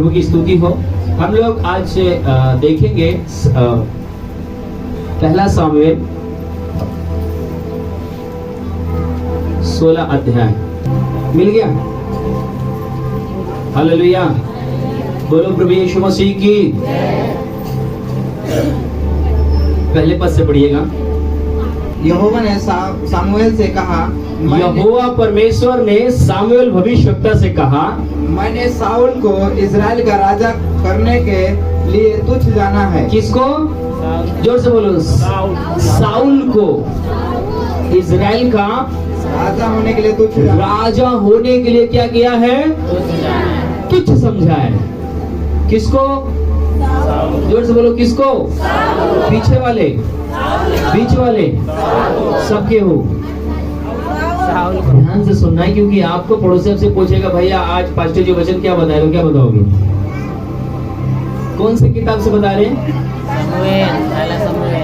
प्रभु की स्तुति हो। हम लोग आज देखेंगे पहला सामुएल 16 अध्याय। मिल गया? हालेलुया, बोलो प्रभु यीशु मसीह की। पहले पद से पढ़िएगा। यहोवा ने सामुएल से कहा, यहोवा परमेश्वर ने सामुएल भविष्यवक्ता से कहा, मैंने साउल को इजराइल का राजा करने के लिए तुच्छ जाना है। किसको? जोर से बोलो। साउल को इजराइल का राजा होने के लिए तुच्छ जाना। राजा होने के लिए क्या किया है? तुच्छ समझा है। किसको? जोर से बोलो। किसको? पीछे वाले, बीच वाले, सबके हो। ध्यान से सुनना है, क्योंकि आपको पड़ोसी से पूछेगा, भैया आज पास्टर जी वचन क्या बताए, क्या बताओगे? कौन सी किताब से बता रहे हैं?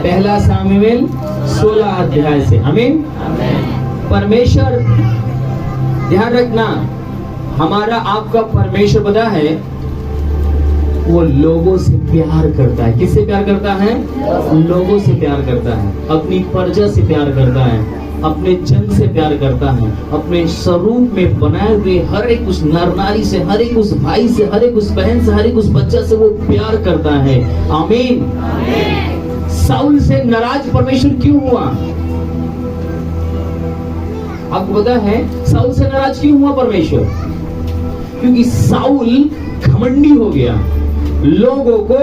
पहला सामुएल 16 अध्याय से। आमीन। परमेश्वर, ध्यान रखना, हमारा आपका परमेश्वर पता है वो लोगों से प्यार करता है। किससे प्यार करता है? लोगों से प्यार करता है, अपनी प्रजा से प्यार करता है, अपने जन से प्यार करता है, अपने स्वरूप में बनाए हुए हर एक उस नर नारी से, हर एक उस भाई से, हर एक उस बहन से, हर एक उस बच्चा से वो प्यार करता है। आमीन। साउल से नाराज परमेश्वर क्यों हुआ? आपको पता है साउल से नाराज क्यों हुआ परमेश्वर? क्योंकि साउल घमंडी हो गया, लोगों को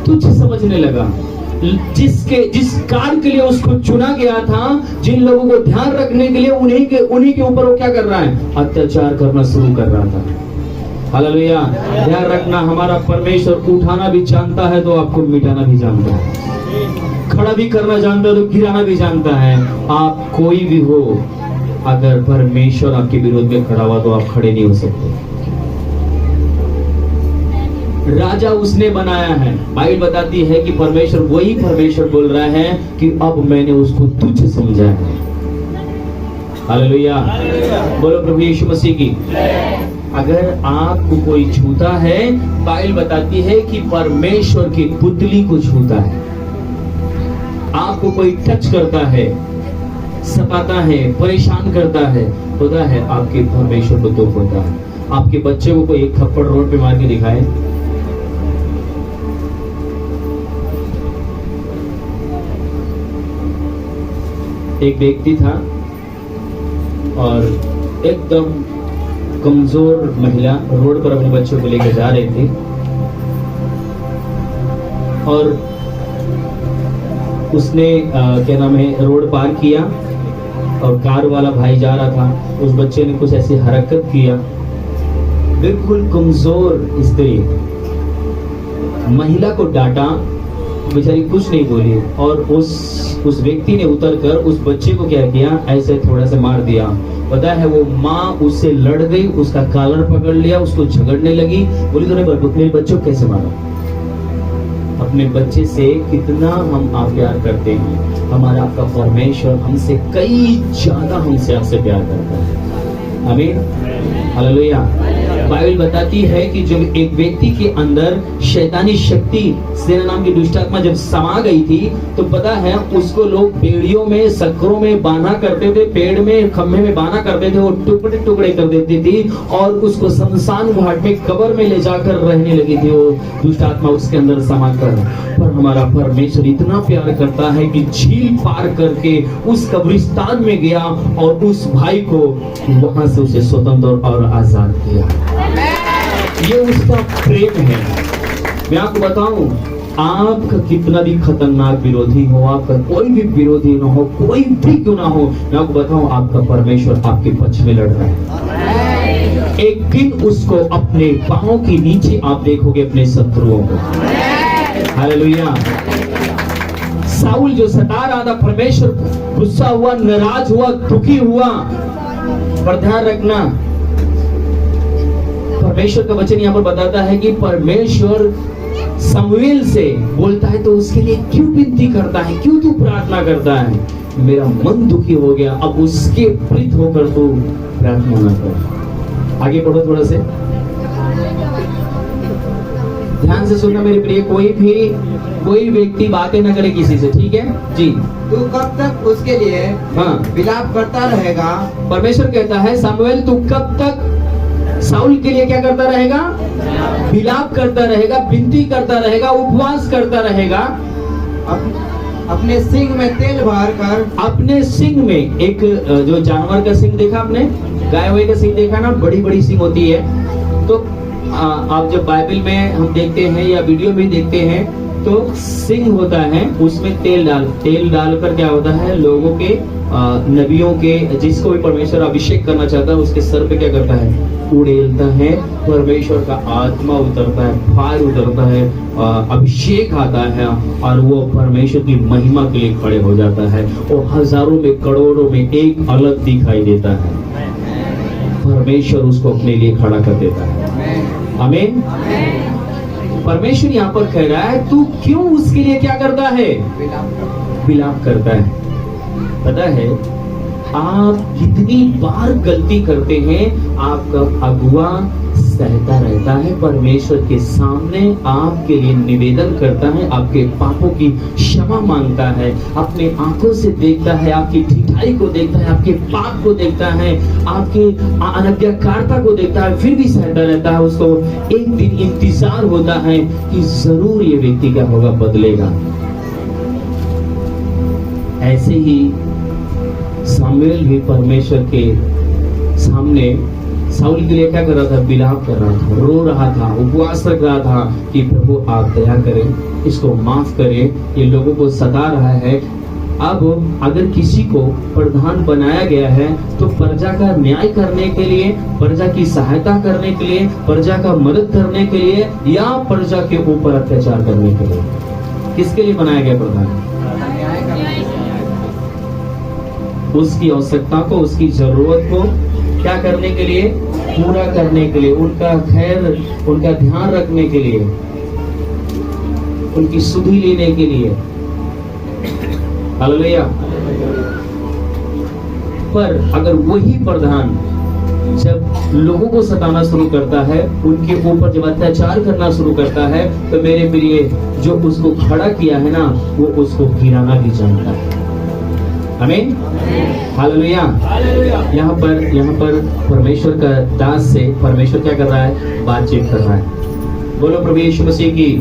तुच्छ समझने लगा। जिस कार्य के लिए उसको चुना गया था, जिन लोगों को ध्यान रखने के लिए, उन्हीं के ऊपर वो क्या कर रहा है? अत्याचार करना शुरू कर रहा था। हालेलुया। ध्यान रखना, हमारा परमेश्वर उठाना भी जानता है तो आपको मिटाना भी जानता है, खड़ा भी करना जानता है तो गिराना भी जानता है। आप कोई भी हो, अगर परमेश्वर आपके विरोध में खड़ा हुआ तो आप खड़े नहीं हो सकते। राजा उसने बनाया है। बाइबल बताती है कि परमेश्वर, वही परमेश्वर बोल रहा है कि अब मैंने उसको तुच्छ समझा है। हालेलुया, बोलो प्रभु यीशु मसीह की। अगर आपको कोई छूता है, बाइबल बताती है कि परमेश्वर की पुतली को छूता है। आपको कोई टच करता है, सताता है, परेशान करता है, होता है आपके परमेश्वर को दुख होता है। आपके बच्चे को कोई एक थप्पड़ रोड पे मार के दिखाए, एक व्यक्ति था और एकदम कमजोर महिला रोड पर अपने बच्चों को लेकर जा रही थी और उसने क्या नाम है, रोड पार किया और कार वाला भाई जा रहा था। उस बच्चे ने कुछ ऐसी हरकत किया, बिल्कुल कमजोर स्त्री, महिला को डांटा, बेचारी कुछ नहीं बोली और उस व्यक्ति ने उतरकर उस बच्चे को क्या किया, ऐसे थोड़ा सा मार दिया। पता है वो माँ उससे लड़ गई, उसका कॉलर पकड़ लिया, उसको झगड़ने लगी, बोली तूने मेरे बच्चों को कैसे मारा? अपने बच्चे से कितना हम आप प्यार करते हैं, हमारा आपका परमेश्वर हमसे कई ज्यादा हमसे आपसे प्यार करता है। आमीन। हालेलुया। बाइबल बताती है कि जब एक व्यक्ति के अंदर शैतानी शक्ति, सेना नाम की दुष्ट आत्मा जब समा गई थी, तो पता है उसको लोग पेड़ियों में, सकरों में बांधा करते थे, पेड़ में, खम्भे में बांधा करते थे, वो टुकड़े टुकड़े कर देती थी और उसको शमशान घाट में, कब्र में ले जाकर रहने लगी थी वो दुष्ट आत्मा उसके अंदर समा कर। पर हमारा परमेश्वर इतना प्यार करता है कि झील पार करके उस कब्रिस्तान में गया और उस भाई को वहां से उसे स्वतंत्र और आजाद किया। ये उसका प्रेम है। मैं आपको बताऊं, आपका कितना भी खतरनाक विरोधी हो, आपका कोई भी विरोधी ना हो, कोई भी क्यों ना हो, मैं आपको बताऊं आपका परमेश्वर आपके पक्ष में लड़ रहा है। एक दिन उसको अपने पांव के नीचे आप देखोगे अपने शत्रुओं को। हालेलुया। साउल जो सता रहा था, परमेश्वर गुस्सा हुआ, नाराज हुआ, दुखी हुआ। पर ध्यान रखना, परमेश्वर का वचन यहाँ पर बताता है कि परमेश्वर समूएल से बोलता है तो उसके लिए क्यों विनती करता है, क्यों तू प्रार्थना करता है? मेरा मन दुखी हो गया, अब उसके प्रीत होकर तू प्रार्थना न कर। आगे बढ़ो थोड़ा से। ध्यान से सुनना मेरे प्रिय, कोई व्यक्ति बातें न करे किसी से, ठीक है जी। तू कब तक उसके लिए हाँ, विलाप करता रहेगा? परमेश्वर कहता है सामुएल तू कब तक साउल के लिए क्या करता रहेगा? विलाप करता रहेगा, विनती करता रहेगा, उपवास करता रहेगा। अपने सिंग में तेल भर कर, अपने सिंग में, एक जो जानवर का सिंग देखा आपने, गाय वाय का सिंग देखा ना, बड़ी बड़ी सिंग होती है। तो आप जब बाइबल में हम देखते हैं या वीडियो में देखते हैं तो सिंग होता है, उसमें तेल डालकर क्या होता है, लोगों के नबियों के, जिसको भी परमेश्वर अभिषेक करना चाहता है उसके सर पे क्या करता है, उड़ेलता है। परमेश्वर का आत्मा उतरता है, फायर उतरता है, अभिषेक आता है और वो परमेश्वर की महिमा के लिए खड़े हो जाता है। वो हजारों में, करोड़ों में एक अलग दिखाई देता है। परमेश्वर उसको अपने लिए खड़ा कर देता है। आमीन। परमेश्वर यहाँ पर कह रहा है तू क्यों उसके लिए क्या करता है? विलाप करता है। पता है आप कितनी बार गलती करते हैं, आपका अगुआ सहता रहता है, परमेश्वर के सामने आपके लिए निवेदन करता है, आपके पापों की क्षमा मांगता है, अपने आंखों से देखता है, आपकी ढिठाई को देखता है, आपके पाप को देखता है, आपके अनज्ञाकारिता को देखता है, फिर भी सहता रहता है। उसको एक दिन इंतजार होता है कि जरूर ये व्यक्ति क्या होगा, बदलेगा। ऐसे ही सामुएल भी परमेश्वर के सामने साउल के लिए क्या कर रहा था, विलाप कर रहा था, रो रहा था, उपवास रख रहा था कि प्रभु आप दया करें, इसको माफ करें, ये लोगों को सता रहा है। अब अगर किसी को प्रधान बनाया गया है तो प्रजा का न्याय करने के लिए, प्रजा की सहायता करने के लिए, प्रजा का मदद करने के लिए, या प्रजा के ऊपर अत्याचार करने के लिए, किसके लिए बनाया गया प्रधान? उसकी आवश्यकता को, उसकी जरूरत को क्या करने के लिए, पूरा करने के लिए, उनका खैर, उनका ध्यान रखने के लिए, उनकी सुधि लेने के लिए। हालेलुया। पर अगर वही प्रधान जब लोगों को सताना शुरू करता है, उनके ऊपर जब अत्याचार करना शुरू करता है, तो मेरे प्रिय जो उसको खड़ा किया है ना, वो उसको गिराना भी जानता है। आमीन। हालेलुया। यहाँ पर परमेश्वर का दास से परमेश्वर क्या कर रहा है, बातचीत कर रहा है। बोलो प्रभु यीशु मसीह की।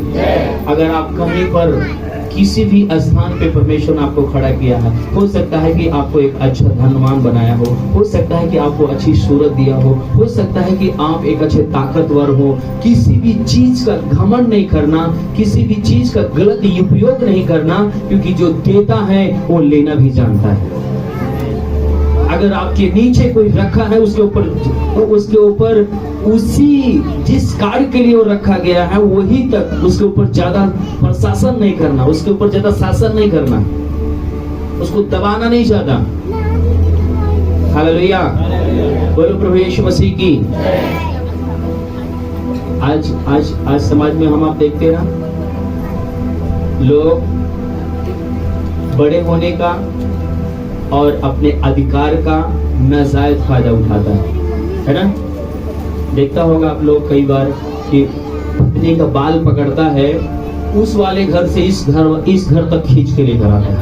अगर आप कहीं पर किसी भी स्थान पे परमेश्वर ने आपको खड़ा किया है, हो सकता है कि आपको एक अच्छा धनवान बनाया हो सकता है कि आपको अच्छी सूरत दिया हो सकता है कि आप एक अच्छे ताकतवर हो। किसी भी चीज का घमंड नहीं करना, किसी भी चीज का गलत उपयोग नहीं करना, क्योंकि जो देता है वो लेना भी जानता है। अगर आपके नीचे कोई रखा है, उसके ऊपर उसी जिस कार्य के लिए वो रखा गया है वही तक उसके ऊपर ज्यादा प्रशासन नहीं करना, उसके ऊपर ज्यादा शासन नहीं करना, उसको दबाना नहीं चाहता। हालेलुया। बोलो प्रभु यीशु मसीह की। आज समाज में हम आप देखते हैं ना, लोग बड़े होने का और अपने अधिकार का नाजायज फायदा उठाता है ना। देखता होगा आप लोग कई बार कि पत्नी का बाल पकड़ता है, उस वाले घर से इस घर तक खींच के लेकर आता है,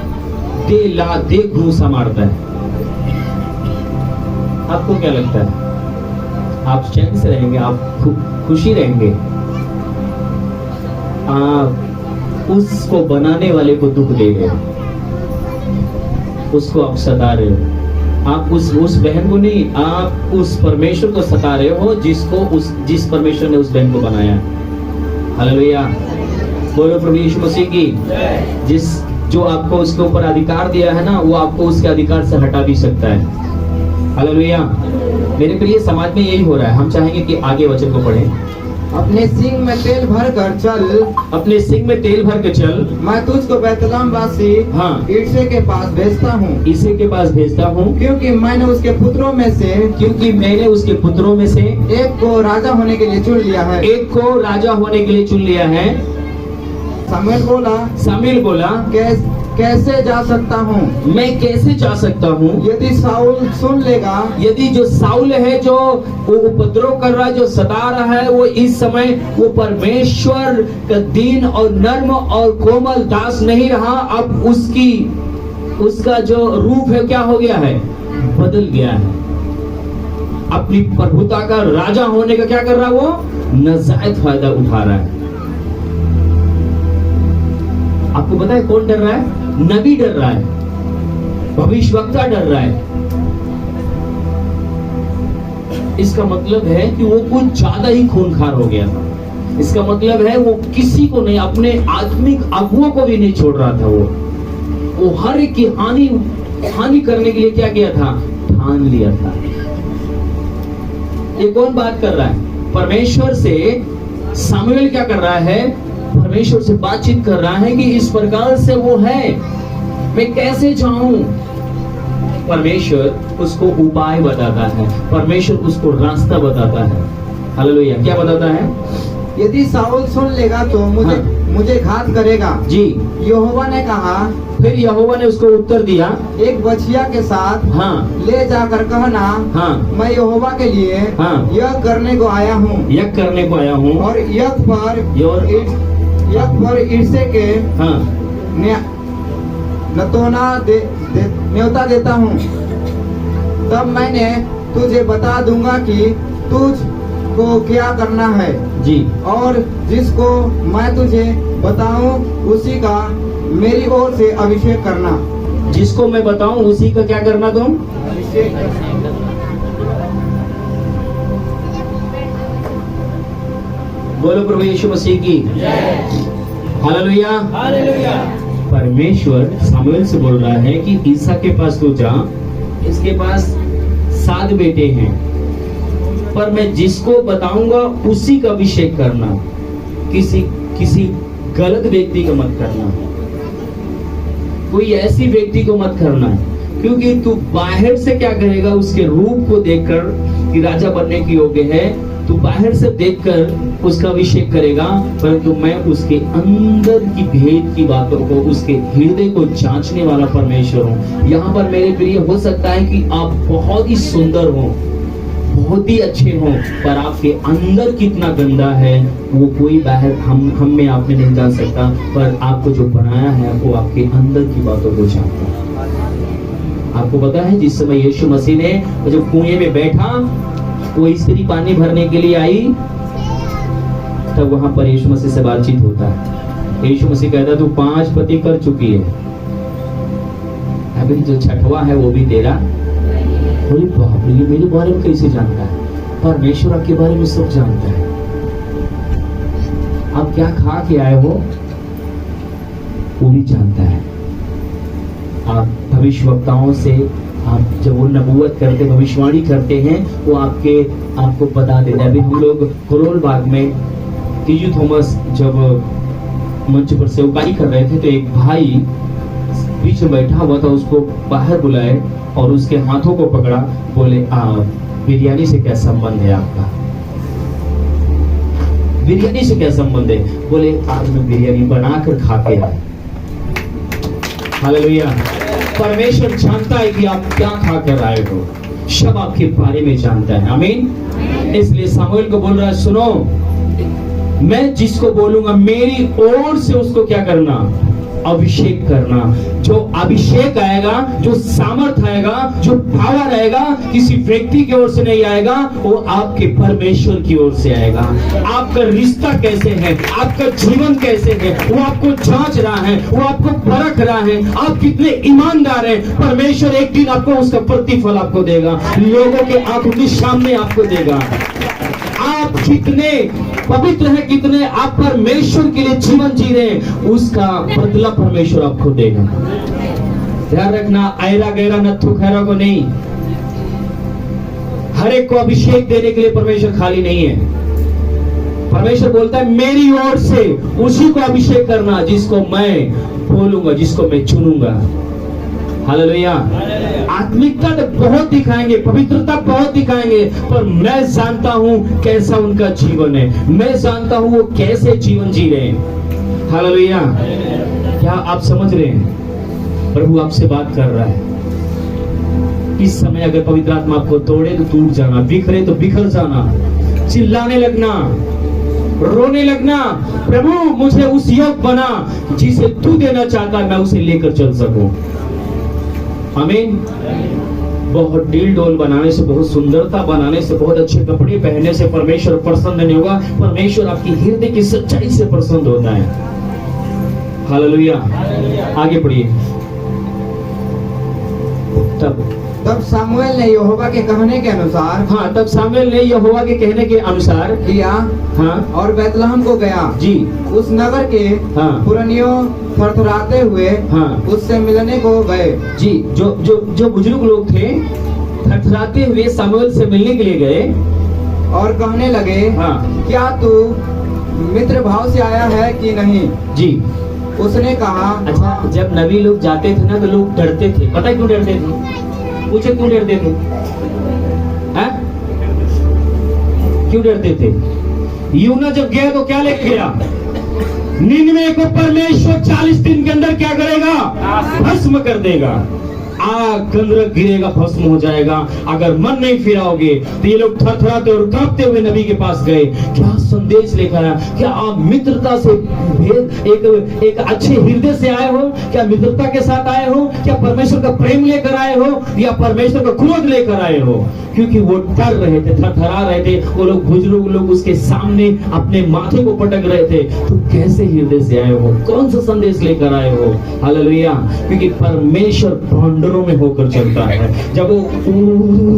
दे घूसा मारता है। आपको क्या लगता है, आप चैन से रहेंगे, आप खुशी रहेंगे? आप उसको बनाने वाले को दुख दे रहे हो, उसको आप सता रहे हो। आप उस बहन को नहीं, आप उस परमेश्वर को सता रहे हो जिस परमेश्वर ने उस बहन को बनाया। हालेलुया। बोलो प्रभु यीशु मसीह की। जो आपको उसके ऊपर अधिकार दिया है ना, वो आपको उसके अधिकार से हटा भी सकता है। हालेलुया। मेरे प्रिय, समाज में यही हो रहा है। हम चाहेंगे कि आगे वचन को पढ़ें। अपने सिंग में तेल भर कर चल, अपने सिंग में तेल भर के चल, मैं तुझको बैतलहम वासी ईसे के पास भेजता हूँ, ईसे के पास भेजता हूँ, क्योंकि मैंने उसके पुत्रों में से एक को राजा होने के लिए चुन लिया है। सामुएल बोला कैसे जा सकता हूँ? मैं कैसे जा सकता हूँ? यदि साउल सुन लेगा, यदि जो साउल है, जो वो उपद्रव कर रहा है, जो सता रहा है, वो इस समय वो परमेश्वर का दीन और नर्म और कोमल दास नहीं रहा, अब उसका जो रूप है क्या हो गया है? बदल गया है। अपनी प्रभुता का राजा होने का क्या कर रहा है? वो नाजायज फायदा उठा रहा है। आपको पता है कौन डर रहा है? नबी डर रहा है, भविष्यवक्ता डर रहा है। इसका मतलब है कि वो कुछ ज्यादा ही खूंखार हो गया था। इसका मतलब है वो किसी को नहीं, अपने आत्मिक अगुओं को भी नहीं छोड़ रहा था। वो हर एक की हानि करने के लिए क्या किया था? ठान लिया था। ये कौन बात कर रहा है? परमेश्वर से सामुएल क्या कर रहा है? परमेश्वर से बातचीत कर रहा है कि इस प्रकार से वो है, मैं कैसे जाऊं? परमेश्वर उसको उपाय बताता है, परमेश्वर उसको रास्ता बताता है। हालेलुया। क्या बताता है? यदि साउल सुन लेगा तो मुझे घात करेगा जी। यहोवा ने कहा, फिर यहोवा ने उसको उत्तर दिया, एक बछिया के साथ ले जाकर कहना, मैं यहोवा के लिए यज्ञ करने को आया हूँ, यज्ञ करने को आया हूँ, और यज्ञ पर ईर्ष्या के न्योता देता हूँ। तब मैंने तुझे बता दूंगा कि तुझको क्या करना है जी, और जिसको मैं तुझे बताऊं उसी का मेरी ओर से अभिषेक करना। जिसको मैं बताऊं उसी का क्या करना? तुम अभिषेक करना। बोलो प्रभु यीशु मसीह की हालेलुया। हालेलुया। परमेश्वर सामुएल से बोल रहा है कि ईसा के पास तू जा, इसके पास 7 बेटे हैं, पर मैं जिसको बताऊंगा उसी का अभिषेक करना, किसी गलत व्यक्ति को मत करना, कोई ऐसी व्यक्ति को मत करना, क्योंकि तू बाहर से क्या करेगा? उसके रूप को देखकर कि राजा बनने की योग्य है, तू बाहर से देखकर उसका अभिषेक करेगा, परंतु मैं उसके अंदर की भेद की बातों को, उसके हृदय को जांचने वाला परमेश्वर हूँ। यहाँ पर मेरे प्रिय, हो सकता है कि आप बहुत ही सुंदर हो, बहुत ही अच्छे हो, पर आपके अंदर कितना गंदा है वो कोई बाहर हम में आप में नहीं जान सकता, पर आपको जो बनाया है वो आपके अंदर की बातों को जानता है। आपको पता है जिस समय यीशु मसीह ने जब कुएं में बैठा, वो स्त्री पानी भरने के लिए आई, तब वहां पर यीशु मसीह से बातचीत होता है। यीशु मसीह कहता तू 5 पति कर चुकी है, अभी जो 6वां है वो भी तेरा। बोले बाप रे, मेरे बारे में कैसे जानता है? परमेश्वर आपके बारे में सब जानता है। आप क्या खा के आए हो वो भी जानता है। आप भविष्यवक्ताओं से, आप जब वो नबूवत करते, भविष्यवाणी करते हैं, वो आपको बता देते हैं। अभी हम लोग करोल बाग में टीजू थॉमस जब मंच पर सेवकाई कर रहे थे, तो एक भाई बीच में बैठा हुआ था, उसको बाहर बुलाए और उसके हाथों को पकड़ा, बोले बिरयानी से क्या संबंध है आपका? बिरयानी से क्या संबंध है? बोले आज मैं बिरयानी बनाकर खा के आया। हालेलुया। परमेश्वर जानता है कि आप क्या खा कर आए हो, सब आपके बारे में जानता है। आमीन। इसलिए सामुएल को बोल रहा है, सुनो, मैं जिसको बोलूंगा मेरी ओर से उसको क्या करना? अभिषेक करना। जो अभिषेक आएगा, जो सामर्थ आएगा, जो पावर आएगा, किसी व्यक्ति की ओर से नहीं आएगा, वो आपके परमेश्वर की ओर से आएगा। आपका रिश्ता कैसे है, आपका जीवन कैसे है, वो आपको जांच रहा है, वो आपको परख रहा है, आप कितने ईमानदार हैं। परमेश्वर एक दिन आपको उसका प्रतिफल आपको देगा, लोगों के आंखों के सामने आपको देगा। आप कितने पवित्र हैं, कितने आप परमेश्वर के लिए जीवन जी रहे हैं, उसका बदला परमेश्वर आपको देगा। ध्यान रखना, ऐरा गैरा नत्थु खैरा को नहीं, हर एक को अभिषेक देने के लिए परमेश्वर खाली नहीं है। परमेश्वर बोलता है मेरी ओर से उसी को अभिषेक करना जिसको मैं बोलूंगा, जिसको मैं चुनूंगा। हालेलुया। आत्मिकता तो बहुत दिखाएंगे, पवित्रता बहुत दिखाएंगे, पर मैं जानता हूं कैसा उनका जीवन है, मैं जानता हूं वो कैसे जीवन जी रहे हैं। हालेलुया। क्या आप समझ रहे हैं? प्रभु आपसे बात कर रहा है। इस समय अगर पवित्र आत्मा आपको तोड़े तो टूट जाना, बिखरे तो बिखर जाना, चिल्लाने लगना, रोने लगना, प्रभु मुझे उस योग बना जिसे तू देना चाहता है, मैं उसे लेकर चल सकूं। आमीन। बहुत डील डोल बनाने से, बहुत सुंदरता बनाने से, बहुत अच्छे कपड़े पहनने से परमेश्वर प्रसन्न नहीं होगा। परमेश्वर आपकी हृदय की सच्चाई से प्रसन्न होता है। हालेलुया। आगे पढ़िए। तब सामुएल ने यहोवा के कहने के अनुसार, हाँ, तब सामुएल ने यहोवा के कहने के अनुसार किया, हाँ, और बैतलहम को गया। जी, उस नगर के हाँ, पुरनियों थरथराते हुए हाँ, उससे मिलने को गए। जी, जो बुजुर्ग लोग थे थरथराते हुए सामुएल से मिलने के लिए गए और कहने लगे, हाँ, क्या तू मित्र भाव से आया है कि नहीं? जी। उसने कहा, अच्छा, जब नबी लोग जाते थे ना तो लोग डरते थे। पता है क्यों डरते थे? पूछे क्यों डरते थे? हैं? क्यों डरते थे? यूना जब गया तो क्या लेके गया? निन्वे को परमेश्वर 40 दिन के अंदर क्या करेगा? भस्म कर देगा। आग गंधक गिरेगा, भस्म हो जाएगा। अगर मन नहीं फिराओगे तो ये लोग थरथराते और कांपते हुए नबी के पास गए। क्या संदेश लेकर आया? क्या आप मित्रता से एक अच्छे हृदय से आए हो? क्या मित्रता के साथ आए हो? क्या परमेश्वर का प्रेम लेकर आए हो या परमेश्वर का क्रोध लेकर आए हो? क्योंकि वो डर रहे थे, थरथरा रहे थे। वो लोग बुजुर्ग लोग उसके सामने अपने माथे को पटक रहे थे। तुम कैसे हृदय से आए हो? कौन सा संदेश लेकर आए हो? हालेलुया। क्योंकि परमेश्वर भांडरों में होकर चलता है। जब वो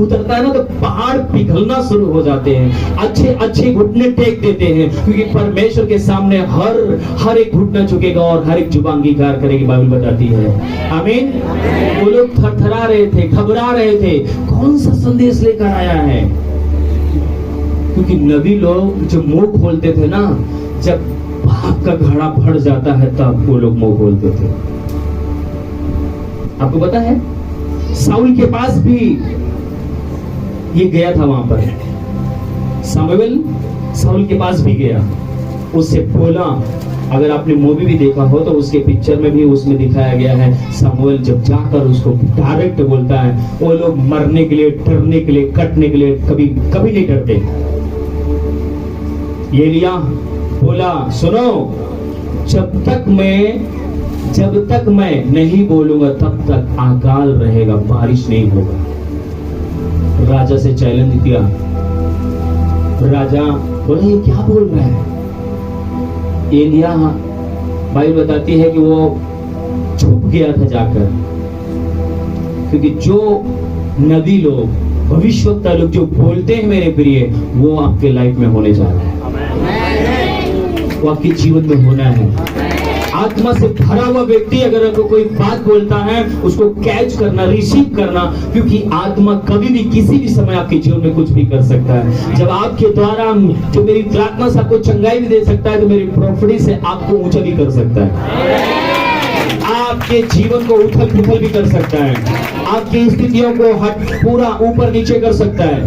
उतरता है ना तो पहाड़ पिघलना शुरू हो जाते हैं। अच्छे अच्छे घुटने टेक देते हैं, क्योंकि परमेश्वर के सामने हर एक घुटना झुकेगा और हर एक जुबान अंगीकार करेगी, बाइबल बताती है। आमीन। वो लोग थरथरा रहे थे, घबरा रहे थे। कौन सा संदेश लेकर आया है? क्योंकि नबी लोग जब मुंह खोलते थे ना, जब पाप का घड़ा भर जाता है तब वो लोग मुंह खोलते थे। आपको पता है साउल के पास भी ये गया था। वहां पर सामुएल साउल के पास भी गया, उससे बोला। अगर आपने मूवी भी देखा हो तो उसके पिक्चर में भी उसमें दिखाया गया है। सामुएल जब जाकर उसको डायरेक्ट बोलता है, वो लोग मरने के लिए, डरने के लिए, कटने के लिए कभी कभी नहीं डरते। एलिया बोला, सुनो, जब तक मैं नहीं बोलूंगा तब तक अकाल रहेगा, बारिश नहीं होगा। राजा से चैलेंज किया। राजा बोले, ये क्या बोल रहा है? एलिया, बाइबल बताती है कि वो छुप गया था जाकर, क्योंकि जो नबी लोग, भविष्यवक्ता लोग जो बोलते हैं मेरे प्रिय, वो आपके लाइफ में होने जा रहा है, वो आपके जीवन में होना है। आत्मा से भरा हुआ व्यक्ति अगर आपको कोई बात बोलता है, उसको कैच करना, रिसीव करना, क्योंकि आत्मा कभी भी किसी भी समय आपके जीवन में कुछ भी कर सकता है। जब आपके द्वारा जो मेरी प्रार्थना से आपको चंगाई भी दे सकता है, तो मेरी प्रॉपर्टी से आपको ऊंचा भी कर सकता है। आपके जीवन को उथल पुथल भी कर सकता है, आपकी स्थितियों को पूरा ऊपर नीचे कर सकता है,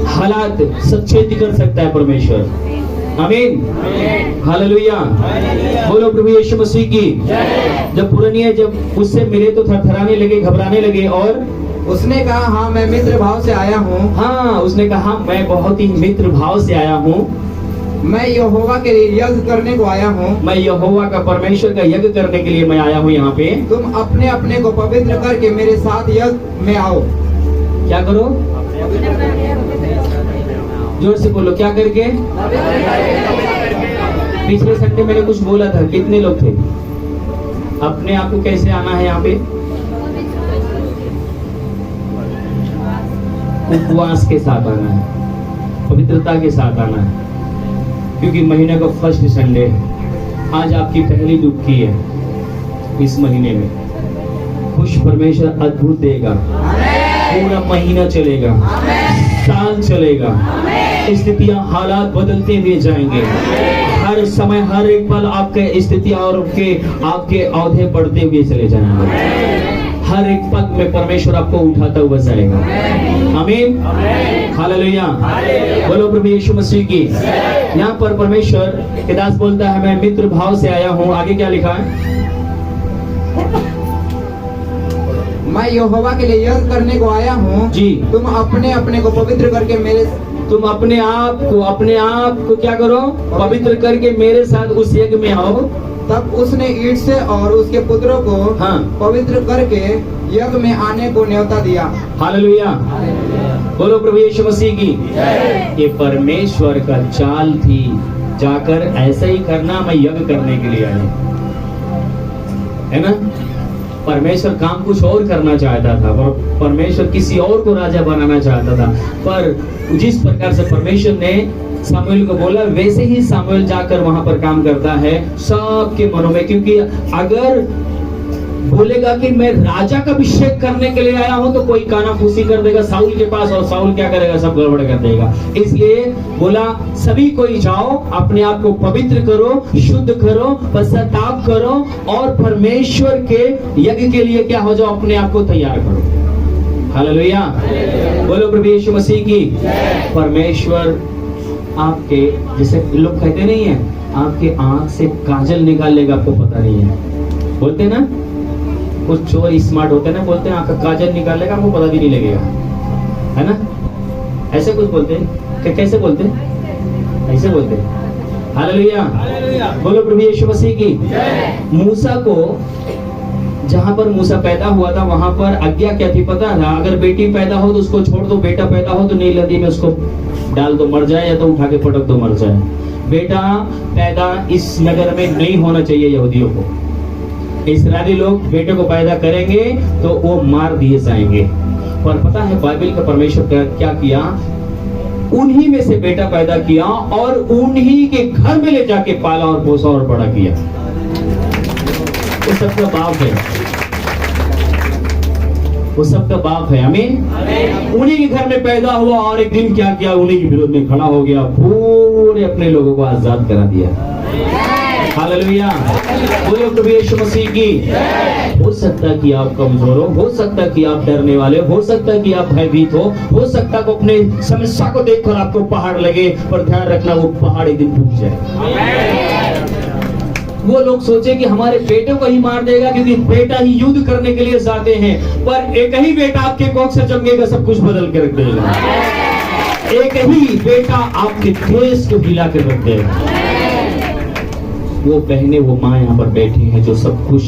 हालात सचेत कर सकता है परमेश्वर। आमीन। हालेलुया। बोलो प्रभु यीशु मसीह की। जब पुरनिये जब उससे मिले तो थरथराने लगे, घबराने लगे, और उसने कहा, हाँ मैं मित्र भाव से आया हूँ। हाँ, उसने कहा मैं बहुत ही मित्र भाव से आया हूँ। मैं यहोवा के लिए यज्ञ करने को आया हूँ। मैं यहोवा का, परमेश्वर का यज्ञ करने के लिए मैं आया हूँ यहाँ पे। तुम अपने अपने को पवित्र करके मेरे साथ यज्ञ में आओ। क्या करो? जोर से बोलो, क्या करके? पिछले संडे मैंने कुछ बोला था, कितने लोग थे? अपने आप को कैसे आना है यहाँ पे? उपवास के साथ आना है, पवित्रता के साथ आना है, क्योंकि महीने का फर्स्ट संडे आज आपकी पहली डुबकी है इस महीने में। खुश परमेश्वर अद्भुत देगा, पूरा महीना चलेगा, साल चलेगा, स्थितियां, हालात बदलते हुए जाएंगे। हर समय, हर एक पल आपके स्थितियां और आपके औहदे बढ़ते हुए चले जाएंगे। हर एक पल में परमेश्वर आपको उठाता हुआ जाएगा। आमीन। हालेलुया। बोलो प्रभु यीशु मसीह की। यहाँ पर परमेश्वर के दास बोलता है, मैं मित्र भाव से आया हूँ। आगे क्या लिखा है? मैं यहोवा के लिए यज्ञ करने को आया हूँ, जी। तुम अपने अपने को पवित्र करके मेरे तुम अपने आप को क्या करो, पवित्र करके मेरे साथ उस यज्ञ में आओ। तब उसने ईट से और उसके पुत्रों को हाँ। पवित्र करके यज्ञ में आने को न्योता दिया। हालेलुया, बोलो प्रभु यीशु मसीह की। ये परमेश्वर का चाल थी, जाकर ऐसा ही करना, मैं यज्ञ करने के लिए आया, है ना। परमेश्वर काम कुछ और करना चाहता था, परमेश्वर किसी और को राजा बनाना चाहता था, पर जिस प्रकार से परमेश्वर ने सामुएल को बोला, वैसे ही सामुएल जाकर वहां पर काम करता है सबके मनों में। क्योंकि अगर बोलेगा कि मैं राजा का अभिषेक करने के लिए आया हूं, तो कोई कानाफूसी कर देगा साउल के पास, और साउल क्या करेगा, सब गड़बड़ कर देगा। इसलिए बोला सभी कोई जाओ, अपने आप को पवित्र करो, शुद्ध करो, पश्चाताप करो, और परमेश्वर के यज्ञ के लिए क्या हो जाओ, अपने आप को तैयार करो। हालेलुया, बोलो प्रभु यीशु मसीह की। परमेश्वर आपके, जैसे लोग कहते नहीं है, आपके आंख से काजल निकाल लेगा, आपको पता नहीं है, बोलते ना, कुछ चोर स्मार्ट होते हैं ना, बोलते हैं आंख का काजल निकाल लेगा, आपको पता भी नहीं लगेगा, है ना, ऐसे कुछ बोलते हैं। कैसे बोलते हैं, ऐसे बोलते हैं। हालेलुया, बोलो प्रभु यीशु मसीह की। मूसा को, जहां पर मूसा पैदा हुआ था, वहां पर आज्ञा क्या थी पता था, अगर बेटी पैदा हो तो उसको छोड़ दो, बेटा पैदा हो तो नील नदी में उसको डाल दो, मर जाए, या तो उठा के पटक दो, मर जाए। बेटा पैदा इस नगर में नहीं होना चाहिए यहूदियों को। इस्राएली लोग बेटे को पैदा करेंगे तो वो मार दिए जाएंगे। पर पता है बाइबल का परमेश्वर क्या किया, उन्हीं में से बेटा पैदा किया और उन्हीं के घर में ले जाके पाला और पोसा और बड़ा किया। वो सबका बाप है, वो सबका बाप है। आमीन। उन्हीं के घर में पैदा हुआ और एक दिन क्या किया, उन्हीं के विरोध में खड़ा हो गया, पूरे अपने लोगों को आजाद करा दिया। हालेलुया, बोलो प्रभु यीशु मसीह की। हो सकता है कि आप कमजोर हो सकता है कि आप डरने वाले हो सकता है कि आप भयभीत हो सकता है कि अपने समस्या को देखकर आपको पहाड़ लगे, पर ध्यान रखना वो पहाड़ एक दिन टूट जाए। वो लोग सोचे कि हमारे बेटे को ही मार देगा, क्योंकि बेटा ही युद्ध करने के लिए जाते हैं, पर एक ही बेटा आपके कोख से चमकेगा, सब कुछ बदल के रख देगा। एक ही बेटा आपके देश को हिला के रख देगा। वो बहनें, वो माँ यहाँ पर बैठी हैं जो सब कुछ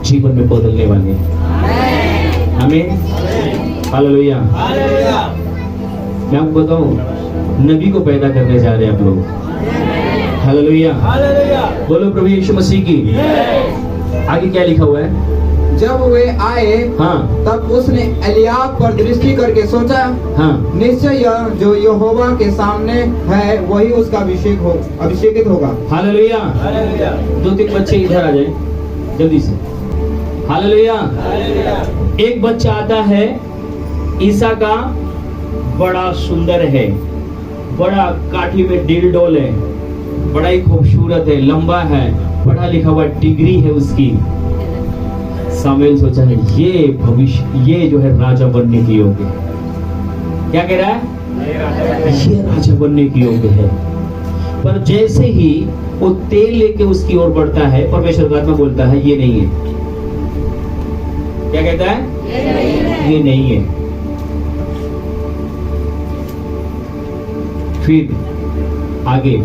जीवन में बदलने वाले हैं। आमीन, हालेलुया। मैं आपको बताऊं, नबी को पैदा करने जा रहे हैं आप लोग। हालेलुया, बोलो प्रभु यीशु मसीह की। आगे क्या लिखा हुआ है, जब वे आए, हाँ, तब उसने एलियाब पर दृष्टि करके सोचा, हाँ, निश्चय यह जो यहोवा के सामने है वही उसका अभिषेकित होगा। हालेलुया। 2-3 बच्चे इधर आ जाए जल्दी से। हालेलुया। एक बच्चा आता है, ईसा का, बड़ा सुंदर है, बड़ा काठी में डिलडोल है, बड़ा ही खूबसूरत है, लंबा है, पढ़ा लिखा हुआ डिग्री है उसकी। सामुएल सोचा है ये भविष्य, ये जो है राजा बनने की योग्य है। क्या कह रहा है, ये राजा बनने की योग्य है। पर जैसे ही वो तेल लेके उसकी ओर बढ़ता है, परमेश्वर का आत्मा बोलता है ये नहीं है। क्या कहता है, ये नहीं है। फिर आगे,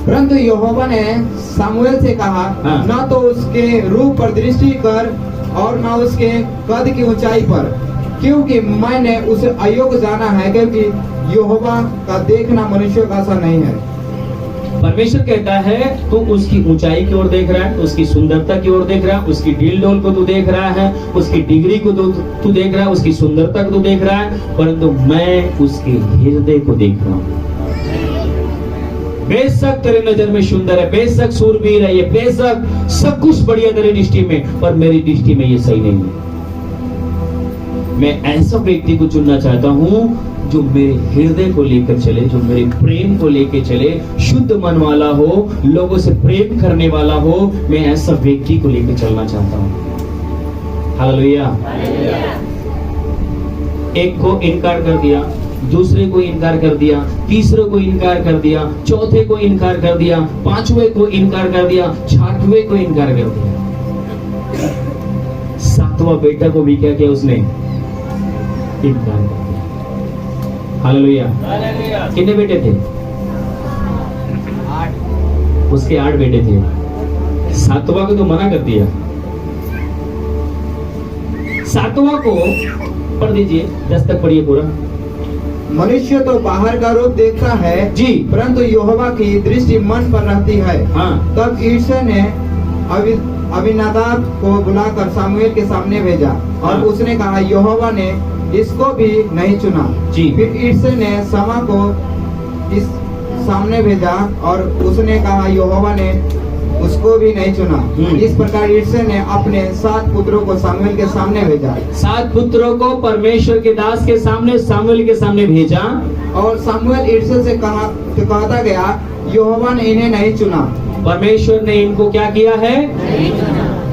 परंतु यहोवा ने सामुएल से कहा, हाँ। न तो उसके रूप पर दृष्टि कर और न उसके कद की ऊंचाई पर, क्योंकि मैंने उसे अयोग्य जाना है, क्योंकि यहोवा का देखना मनुष्य का सा नहीं है। परमेश्वर कहता है तू उसकी ऊंचाई की ओर देख रहा है, उसकी सुंदरता की ओर देख रहा है, उसकी डील डोल को तू देख रहा है, उसकी डिग्री को तू देख रहा है, उसकी सुंदरता को तू देख रहा है, परंतु मैं उसके हृदय को देख रहा हूँ। बेशक तेरे नजर में सुंदर है, बेशक सूरवीर है ये, बेशक सब कुछ बढ़िया तेरी दृष्टि में, पर मेरी दृष्टि में ये सही नहीं है। मैं ऐसा व्यक्ति को चुनना चाहता हूँ जो मेरे हृदय को लेकर चले, जो मेरे प्रेम को लेकर चले, शुद्ध मन वाला हो, लोगों से प्रेम करने वाला हो। मैं ऐसा व्यक्ति को लेकर चलना चाहता हूँ। हालेलुया। एक को इनकार कर दिया, दूसरे को इनकार कर दिया, तीसरे को इनकार कर दिया, चौथे को इनकार कर दिया, पांचवें को इनकार कर दिया, छठवें को इनकार कर दिया। सातवां बेटा को भी क्या किया उसने, इनकार कर दिया। हालेलुया। कितने बेटे थे? 8। उसके 8 बेटे थे, सातवां को तो मना कर दिया। सातवां को पढ़ दीजिए, 10 तक पढ़िए पूरा। मनुष्य तो बाहर का रूप देखता है जी, परंतु यहोवा की दृष्टि मन पर रहती है। हाँ। तब ईशा ने अबीनादाब को बुलाकर सामुएल के सामने भेजा और हाँ। उसने कहा यहोवा ने इसको भी नहीं चुना। जी। फिर ईशा ने समा को इस सामने भेजा और उसने कहा यहोवा ने उसको भी नहीं चुना। इस प्रकार ईशा ने अपने 7 पुत्रों को सामुएल के सामने भेजा 7 पुत्रों को परमेश्वर के दास के सामने, सामुएल के सामने भेजा। और सामुएल ईशा से कहता गया यहोवा ने इन्हें नहीं चुना। परमेश्वर ने इनको क्या किया है?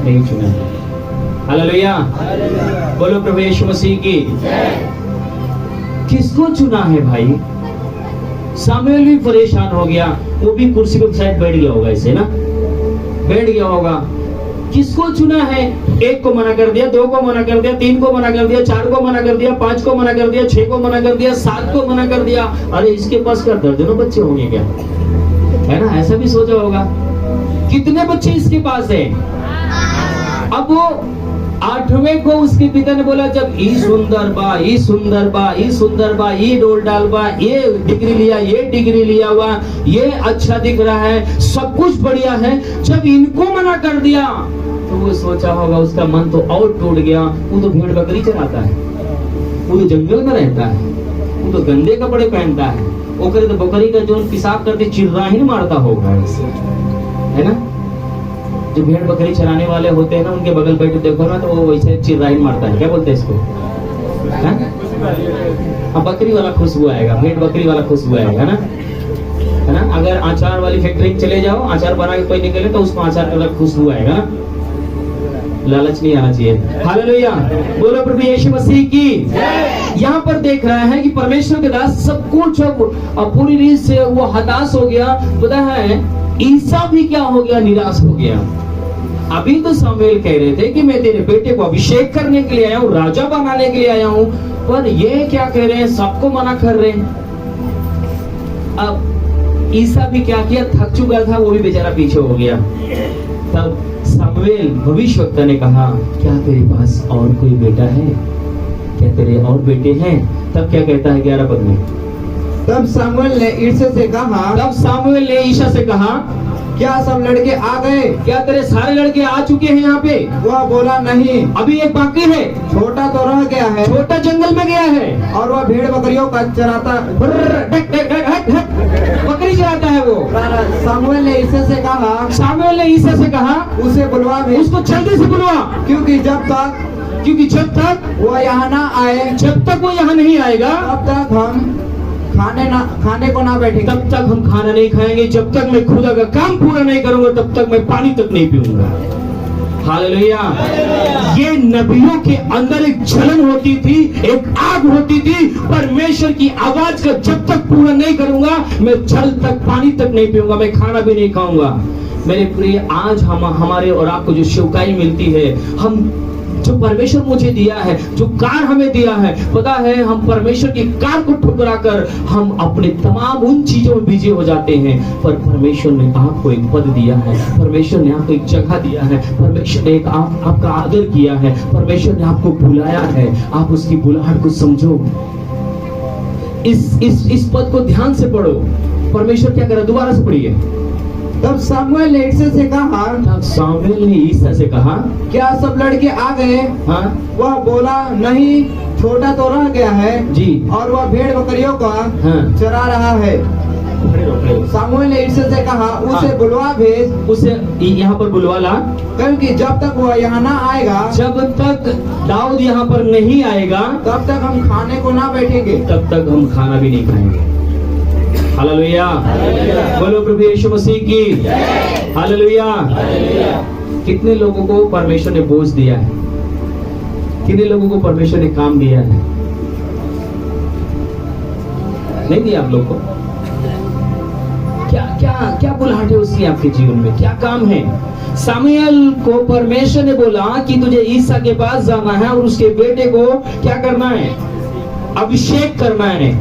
नहीं चुना। हालेलुया। बोलो प्रभु यीशु मसीह की। किसको चुना है भाई? सामुएल भी परेशान हो गया, वो भी कुर्सी पर शायद बैठ गया होगा, ऐसे ना बैठ गया होगा। किसको चुना है? 1 को मना कर दिया, 2 को मना कर दिया, 3 को मना कर दिया, 4 को मना कर दिया, 5 को मना कर दिया, 6 को मना कर दिया, 7 को मना कर दिया। अरे इसके पास क्या दर्जनों बच्चे होंगे क्या, है ना? ऐसा भी सोचा होगा। कितने बच्चे इसके पास है? अब वो 8वें को उसके पिता ने बोला, जब ई सुंदर बा, ई सुंदर बा, ई सुंदर बा, ये डोल डाल बा, ये डिग्री लिया, ये डिग्री लिया हुआ, ये अच्छा दिख रहा है, सब कुछ बढ़िया है, जब इनको मना कर दिया तो वो सोचा होगा, उसका मन तो और टूट गया। वो तो भेड़ बकरी चराता है, वो तो जंगल में रहता है, वो तो गंदे कपड़े पहनता है, वो करे तो बकरी का जो पेशाब करके चिर्राहीन मारता होगा, है ना? जो भेड़ बकरी चराने वाले होते हैं ना, उनके बगल बैठे देखो ना, तो वो वैसे चिर्राहीन मारता है। क्या बोलते हैं इसको? अब बकरी वाला खुशबू आएगा, भेड़ बकरी वाला खुशबू आएगा ना, है ना? अगर अचार वाली फैक्ट्री में चले जाओ, अचार बना के कोई निकले तो उसको अचार वाला खुशबू आएगा ना। लालच नहीं आना चाहिए। हालेलुया। बोलो प्रभु यीशु मसीह की। यहाँ पर देख रहा है कि परमेश्वर के दास सब कुछ पूरी रीत से वो हताश हो गया। पता है ईसा भी क्या हो गया? निराश हो गया। अभी तो सामुएल कह रहे थे कि मैं तेरे बेटे को अभिषेक करने के लिए आया हूँ, राजा बनाने के लिए आया हूँ, पर ये क्या कह रहे हैं? सबको मना कर रहे हैं। अब ईसा भी क्या किया? थक चुका था, वो भी बेचारा पीछे हो गया। तब सामुएल भविष्यवक्ता ने कहा, क्या तेरे पास और कोई बेटा है? क्या तेरे और बेटे हैं? तब क्या कहता है 11 पद में? तब सामुएल ने ईशा से कहा, तब सामुएल ने ईशा से कहा, क्या सब लड़के आ गए? क्या तेरे सारे लड़के आ चुके हैं यहाँ पे? वह बोला, नहीं, अभी एक बाकी है, छोटा तो रह गया है, छोटा जंगल में गया है और वह भेड़ बकरियों का चराता। बकरी चराता है वो। सामुएल ने ईशा से कहा, सामुएल ने ईशा से कहा, उसे बुलवा भेज, उसको जल्दी से बुलवा, क्योंकि जब तक वह यहाँ ना आए, जब तक वो यहाँ नहीं आएगा, तब तक हम खाने को ना बैठेंगे। तब तक हम खाना नहीं खाएंगे, जब तक मैं खुदा का काम पूरा नहीं करूंगा, तब तक मैं पानी तक नहीं पीऊंगा। हालेलुया। ये नबियों के अंदर एक जलन होती थी, एक आग होती थी। परमेश्वर की आवाज का जब तक पूरा नहीं करूंगा, मैं जल तक पानी तक नहीं पीऊंगा, मैं खाना भी नहीं खाऊंगा। मेरे प्रिय, आज हमारे और आपको जो शिवकाई मिलती है, हम जो परमेश्वर मुझे दिया है, जो कार हमें दिया है, पता है हम परमेश्वर की कार को ठुकरा कर हम अपने तमाम उन चीजों में बिजी हो जाते हैं। पर परमेश्वर ने आपको एक पद दिया है, परमेश्वर ने आपको एक जगह दिया है, परमेश्वर ने आपका आदर किया है, परमेश्वर ने आपको बुलाया है। आप उसकी बुलाहट को समझो, इस पद को ध्यान से पढ़ो। परमेश्वर क्या कर रहा है? दोबारा से पढ़िए। तब सामुएल ने ईशा से कहा, तब सामुएल ने ईशा से कहा, क्या सब लड़के आ गए? हाँ। वह बोला, नहीं, छोटा तो रह गया है जी, और वह भेड़ बकरियों का हाँ। चरा रहा है। सामुएल ने ईशा से कहा, उसे बुलवा भेज, उसे यहाँ पर बुलवा ला, क्योंकि जब तक वह यहाँ ना आएगा, जब तक दाऊद यहाँ पर नहीं आएगा, तब तक हम खाने को ना बैठेंगे। तब तक हम खाना भी नहीं खाएंगे। हालेलुया। बोलो प्रभु यीशु मसीह की। हालेलुया। कितने लोगों को परमेश्वर ने बोझ दिया है? कितने लोगों को परमेश्वर ने काम दिया है? नहीं दिया आप लोग को? क्या क्या क्या बुलाहट है उसकी आपके जीवन में, क्या काम है? सामुएल को परमेश्वर ने बोला कि तुझे ईसा के पास जाना है और उसके बेटे को क्या करना है? अभिषेक करना है।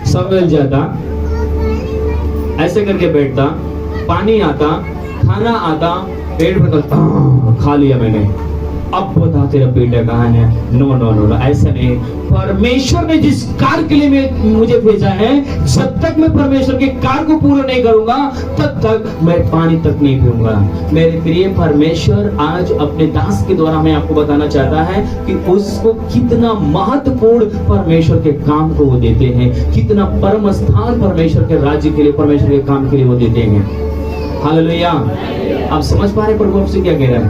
सामुएल जाता, ऐसे करके बैठता, पानी आता, खाना आता, पेट भरता, खा लिया मैंने, अब बता तेरा बेटा कहाँ है? नो नो नो नो, ऐसा नहीं। परमेश्वर ने जिस कार्य के लिए मुझे भेजा है, जब तक मैं परमेश्वर के कार्य को पूरा नहीं करूंगा तब तक मैं पानी तक नहीं पीऊंगा। मेरे प्रिय, परमेश्वर आज अपने दास के द्वारा मैं आपको बताना चाहता है कि उसको कितना महत्वपूर्ण परमेश्वर के काम को वो देते हैं, कितना परम स्थान परमेश्वर के राज्य के लिए, परमेश्वर के काम के लिए वो देते हैं। हालेलुया। आप समझ पा रहे प्रभु आपसे क्या कह रहा है?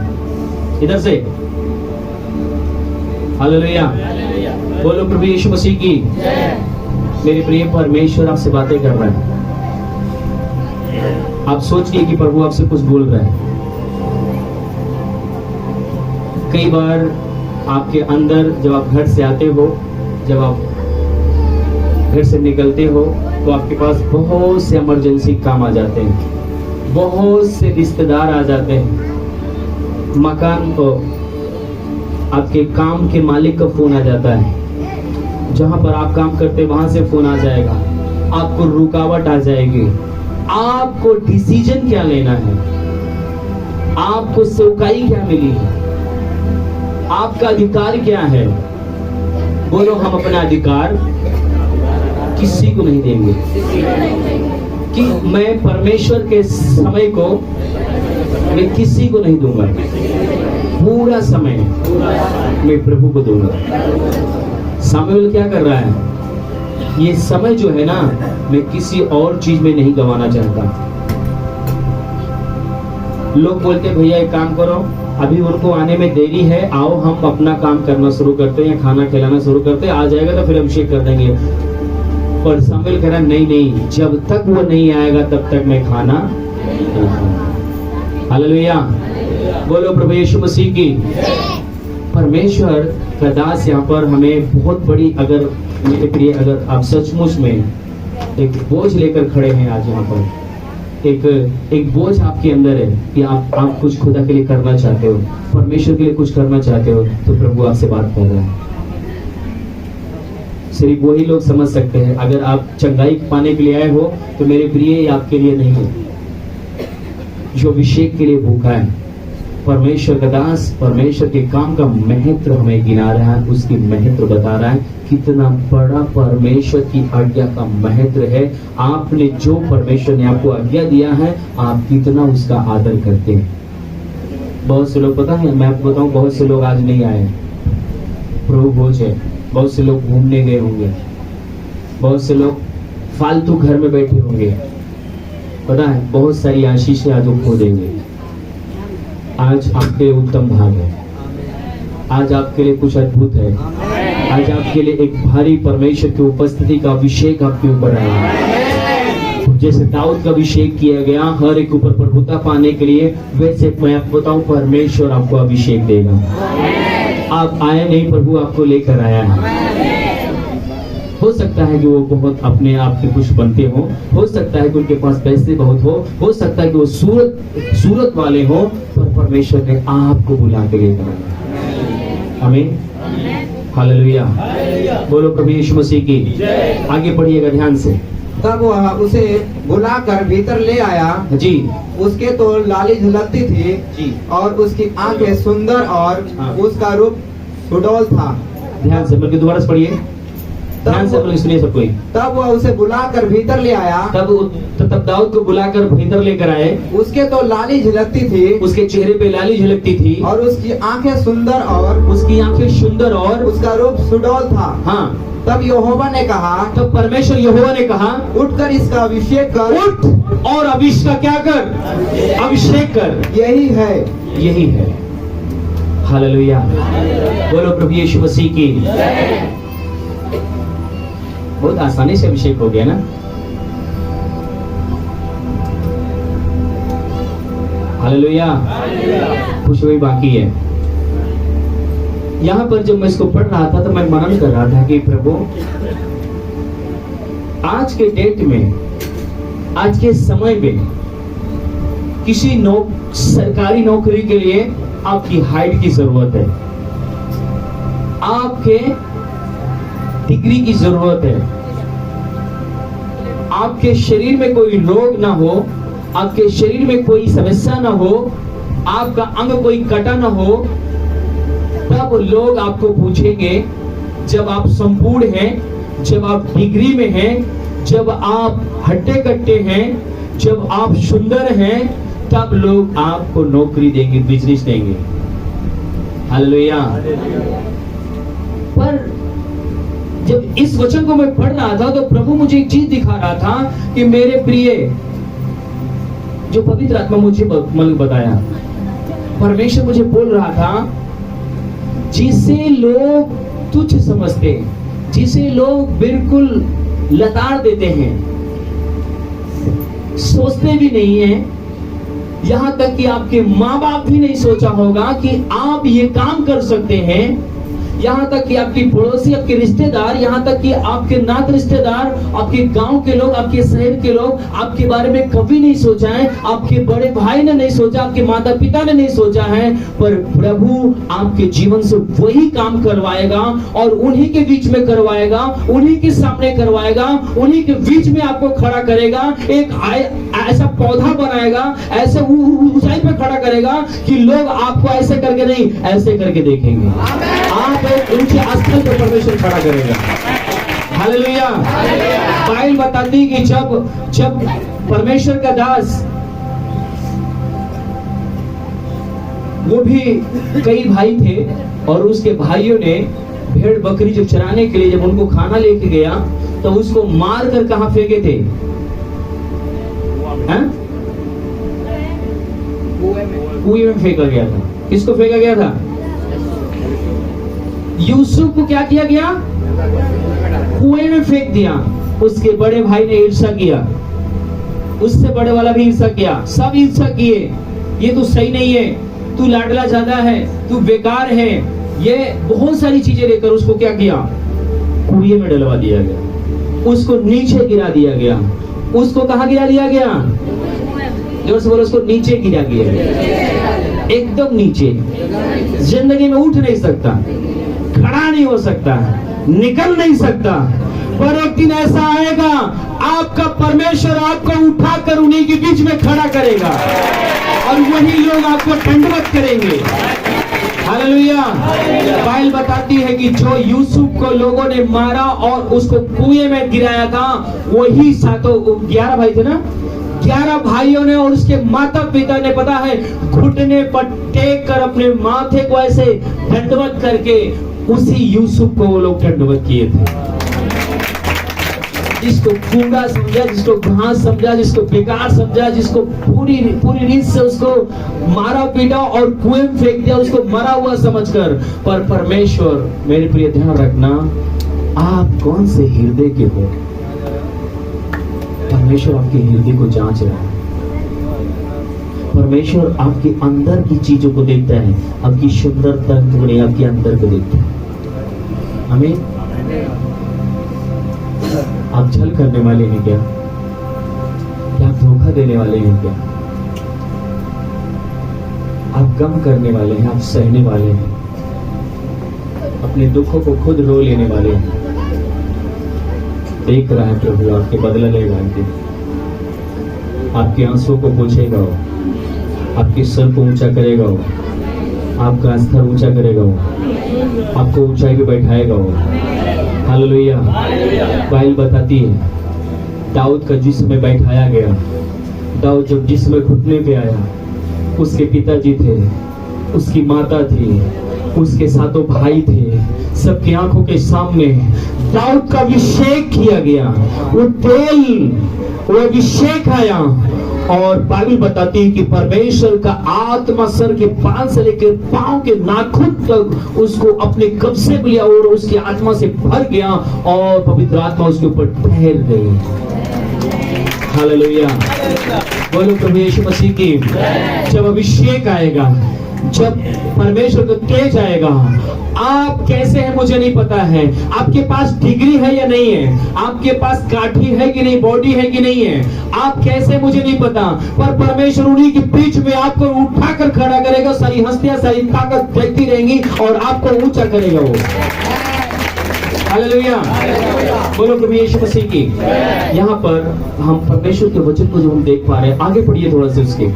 इधर से हालेलुया बोलो, प्रभु यीशु मसीह की। मेरे प्रिय, परमेश्वर आपसे बातें कर रहा है। आप सोचिए कि प्रभु आपसे कुछ बोल रहा है। कई बार आपके अंदर जब आप घर से आते हो, जब आप घर से निकलते हो, तो आपके पास बहुत से इमरजेंसी काम आ जाते हैं, बहुत से रिश्तेदार आ जाते हैं, मकान को, आपके काम के मालिक का फोन आ जाता है, जहां पर आप काम करते वहां से फोन आ जाएगा, आपको रुकावट आ जाएगी। आपको डिसीजन क्या लेना है, आपको सेवकाई क्या मिली है, आपका अधिकार क्या है? बोलो, हम अपना अधिकार किसी को नहीं देंगे, कि मैं परमेश्वर के समय को मैं किसी को नहीं दूंगा, पूरा समय मैं प्रभु को दूंगा। सामुएल क्या कर रहा है? ये समय जो है ना, मैं किसी और चीज में नहीं गंवाना चाहता। लोग बोलते भैया एक काम करो, अभी उनको आने में देरी है, आओ हम अपना काम करना शुरू करते हैं, खाना खिलाना शुरू करते हैं, आ जाएगा तो फिर अभिषेक कर देंगे। पर सामुएल कह रहा नहीं नहीं, जब तक वो नहीं आएगा तब तक मैं खाना नहीं खाऊंगा। हालेलुया बोलो, प्रभु यीशु मसीह की। परमेश्वर का दास यहाँ पर हमें बहुत बड़ी, अगर मेरे प्रिय, अगर आप सचमुच में एक बोझ लेकर खड़े हैं आज यहाँ पर, एक बोझ आपके अंदर है कि आप कुछ खुदा के लिए करना चाहते हो, परमेश्वर के लिए कुछ करना चाहते हो, तो प्रभु आपसे बात कर रहा है। सिर्फ वही लोग समझ सकते हैं। अगर आप चंगाई पाने के लिए आए हो तो मेरे प्रिय आपके लिए नहीं है, जो अभिषेक के लिए भूखा है। परमेश्वर का दास परमेश्वर के काम का महत्व हमें गिना रहा है, उसकी महत्व बता रहा है, कितना बड़ा परमेश्वर की आज्ञा का महत्व है। आपने जो परमेश्वर ने आपको आज्ञा दिया है, आप कितना उसका आदर करते हैं। बहुत से लोग, पता है मैं आपको बताऊं, बहुत से लोग आज नहीं आए, प्रभु भोज है, बहुत से लोग घूमने गए होंगे, बहुत से लोग फालतू घर में बैठे होंगे, पता है बहुत सारी आशीषें आज खो देंगे। आज आपके लिए उत्तम भाग है, आज आपके लिए कुछ अद्भुत है, आज आपके लिए एक भारी परमेश्वर की उपस्थिति का अभिषेक आपके ऊपर आया है। जैसे दाऊद का अभिषेक किया गया हर एक ऊपर प्रभुता पाने के लिए, वैसे मैं आपको बताऊं परमेश्वर आपको अभिषेक देगा। आप आए नहीं, प्रभु आपको लेकर आया है। हो सकता है कि वो बहुत अपने आप के कुछ बनते हो सकता है कि उनके पास पैसे बहुत हो सकता है कि वो सूरत वाले हो, पर परमेश्वर ने आपको बुला के लेकर आया। आमीन, हालेलुया बोलो, प्रभु यीशु मसीह की। आगे पढ़िएगा ध्यान से। तब वह उसे बुलाकर भीतर ले आया जी। उसके तो लाली झलकती थी जी। और उसकी आंखें सुंदर और उसका रूप सुडौल था। ध्यान से बल्कि दोबारा से पढ़िए, ध्यान से बल्कि सुनिए सब कोई। तब वह उसे बुलाकर भीतर ले आया, तब दाऊद को बुलाकर भीतर लेकर आए। उसके तो लाली झलकती थी, उसके चेहरे पे लाली झलकती थी, और उसकी आंखें सुंदर और उसका रूप सुडौल था। हाँ। तब यहोवा ने कहा, तब परमेश्वर यहोवा ने कहा, उठकर इसका अभिषेक कर। उठ और अभिषेक क्या कर? अभिषेक कर। यही है। हालेलुया बोलो, प्रभु यीशु मसीह की। बहुत आसानी से अभिषेक हो गया ना। हालेलुया, कुछ भी बाकी है। यहाँ पर जब मैं इसको पढ़ रहा था तो मैं मनन कर रहा था कि प्रभु आज के डेट में आज के समय में किसी सरकारी नौकरी के लिए आपकी हाइट की जरूरत है, आपके डिग्री की जरूरत है, आपके शरीर में कोई रोग ना हो, आपके शरीर में कोई समस्या ना हो, आपका अंग कोई कटा ना हो, तब लोग आपको पूछेंगे। जब आप संपूर्ण हैं, जब आप डिग्री में हैं, जब आप हट्टे कट्टे हैं, जब आप सुंदर हैं, तब लोग आपको नौकरी देंगे, बिजनेस देंगे। हालेलुया। पर जब इस वचन को मैं पढ़ रहा था तो प्रभु मुझे एक चीज दिखा रहा था कि मेरे प्रिय, जो पवित्र आत्मा मुझे बताया, परमेश्वर मुझे बोल रहा था, जिसे लोग तुच्छ समझते, जिसे लोग बिल्कुल लताड़ देते हैं, सोचते भी नहीं है, यहां तक कि आपके माँ बाप भी नहीं सोचा होगा कि आप ये काम कर सकते हैं, यहाँ तक कि आपकी पड़ोसी, आपके रिश्तेदार, यहाँ तक कि आपके नात रिश्तेदार, आपके गांव के लोग, आपके शहर के लोग आपके बारे में कभी नहीं सोचा है, आपके बड़े भाई ने नहीं सोचा, आपके माता पिता ने नहीं सोचा है, पर प्रभु आपके जीवन से वही काम करवाएगा और उन्हीं के बीच में करवाएगा, उन्हीं के सामने करवाएगा, उन्हीं के बीच में आपको खड़ा करेगा, एक ऐसा पौधा बनाएगा, ऐसे ऊंचाई पे खड़ा करेगा कि लोग आपको ऐसे करके नहीं, ऐसे करके देखेंगे। आप ऊंचे स्थल पर परमेश्वर खड़ा करेगा। हालेलुया। बाइबल बताती कि जब परमेश्वर का दास, वो भी कई भाई थे और उसके भाइयों ने भेड़ बकरी जब चराने के लिए जब उनको खाना लेके गया तो उसको मार कर कहां फेंके थे? कुएं में फेंका गया था। किसको फेंका गया था? यूसुफ को क्या किया गया? कुएं में फेंक दिया। उसके बड़े भाई ने ईर्ष्या किया, उससे बड़े वाला भी ईर्ष्या किया, सब ईर्ष्या किए, ये तो सही नहीं है, तू लाडला ज्यादा है, तू बेकार है, ये बहुत सारी चीजें लेकर उसको क्या किया? कुएं में डलवा दिया गया, उसको नीचे गिरा दिया गया। उसको कहां गिरा दिया गया? जोर से बोलो, उसको नीचे गिरा दिया गया, एकदम नीचे। जिंदगी में उठ नहीं सकता, खड़ा नहीं हो सकता, निकल नहीं सकता, पर एक दिन ऐसा आएगा आपका परमेश्वर आपको उठाकर उन्हीं के बीच में खड़ा करेगा और वही लोग आपको दंडवत करेंगे। हालेलुया। बाइबल बताती है कि जो यूसुफ को लोगों ने मारा और उसको कुएं में गिराया था, वही सातों 11 भाई थे ना, 11 भाइयों ने और उसके माता पिता ने, पता है, घुटने पर टेक कर अपने माथे को ऐसे दंडवत करके उसी यूसुफ को वो लोग दंडवत किए थे। जिसको गूंगा समझा, जिसको घास समझा, जिसको बेकार समझा, जिसको पूरी रीत से उसको मारा पीटा और कुएं में फेंक दिया, उसको मरा हुआ समझकर। पर परमेश्वर, मेरे प्रिय ध्यान रखना, आप कौन से हृदय के हो? परमेश्वर आपके हृदय को जांच रहा है। परमेश्वर आपके अंदर की चीजों को देखता है, आपकी सुंदरता को नहीं, आपके अंदर को देखता है। आमीन। आप छल करने वाले हैं क्या? आप धोखा देने वाले हैं क्या? आप गम करने वाले हैं, आप सहने वाले हैं, अपने दुखों को खुद रो लेने वाले हैं। देख रहा है प्रभु, आपके बदला लेगा, आपके आंसुओं को पोंछेगा वो, आपके सर को ऊंचा करेगा वो, आपका स्तर ऊंचा करेगा वो, आपको ऊंचाई पे बैठाएगा वो। हालेलुया। बाइबल बताती है, दाऊद का जिस समय बैठाया गया, दाऊद जब जिस समय घुटने पे आया, उसके पिताजी थे, उसकी माता थी, उसके सातों भाई थे, सबकी आंखों के सामने दाऊद का अभिषेक किया गया। वो तेल, वो अभिषेक आया और बाइबल बताती है कि परमेश्वर का आत्मा सर के बाल से लेकर पांव के नाखून तक उसको अपने कब्जे में लिया और उसकी आत्मा से भर गया और पवित्र आत्मा उसके ऊपर ठहर गई। हालेलुया। बोलो प्रभु यीशु मसीह की। जब अभिषेक आएगा, जब परमेश्वर का तेज आएगा, आप कैसे हैं मुझे नहीं पता है, आपके पास डिग्री है या नहीं है, आपके पास काठी है कि नहीं, बॉडी है कि नहीं है, आप कैसे मुझे नहीं पता, पर परमेश्वर उन्हीं के बीच में आपको उठाकर खड़ा करेगा। सारी हस्तियां, सारी ताकत फेंकती रहेंगी और आपको ऊंचा करेगा वो। हालेलुया, बोलो प्रभु यीशु मसीह की। यहाँ पर हम परमेश्वर के वचन को जो हम देख पा रहे हैं, आगे पढ़िए थोड़ा सा उसके।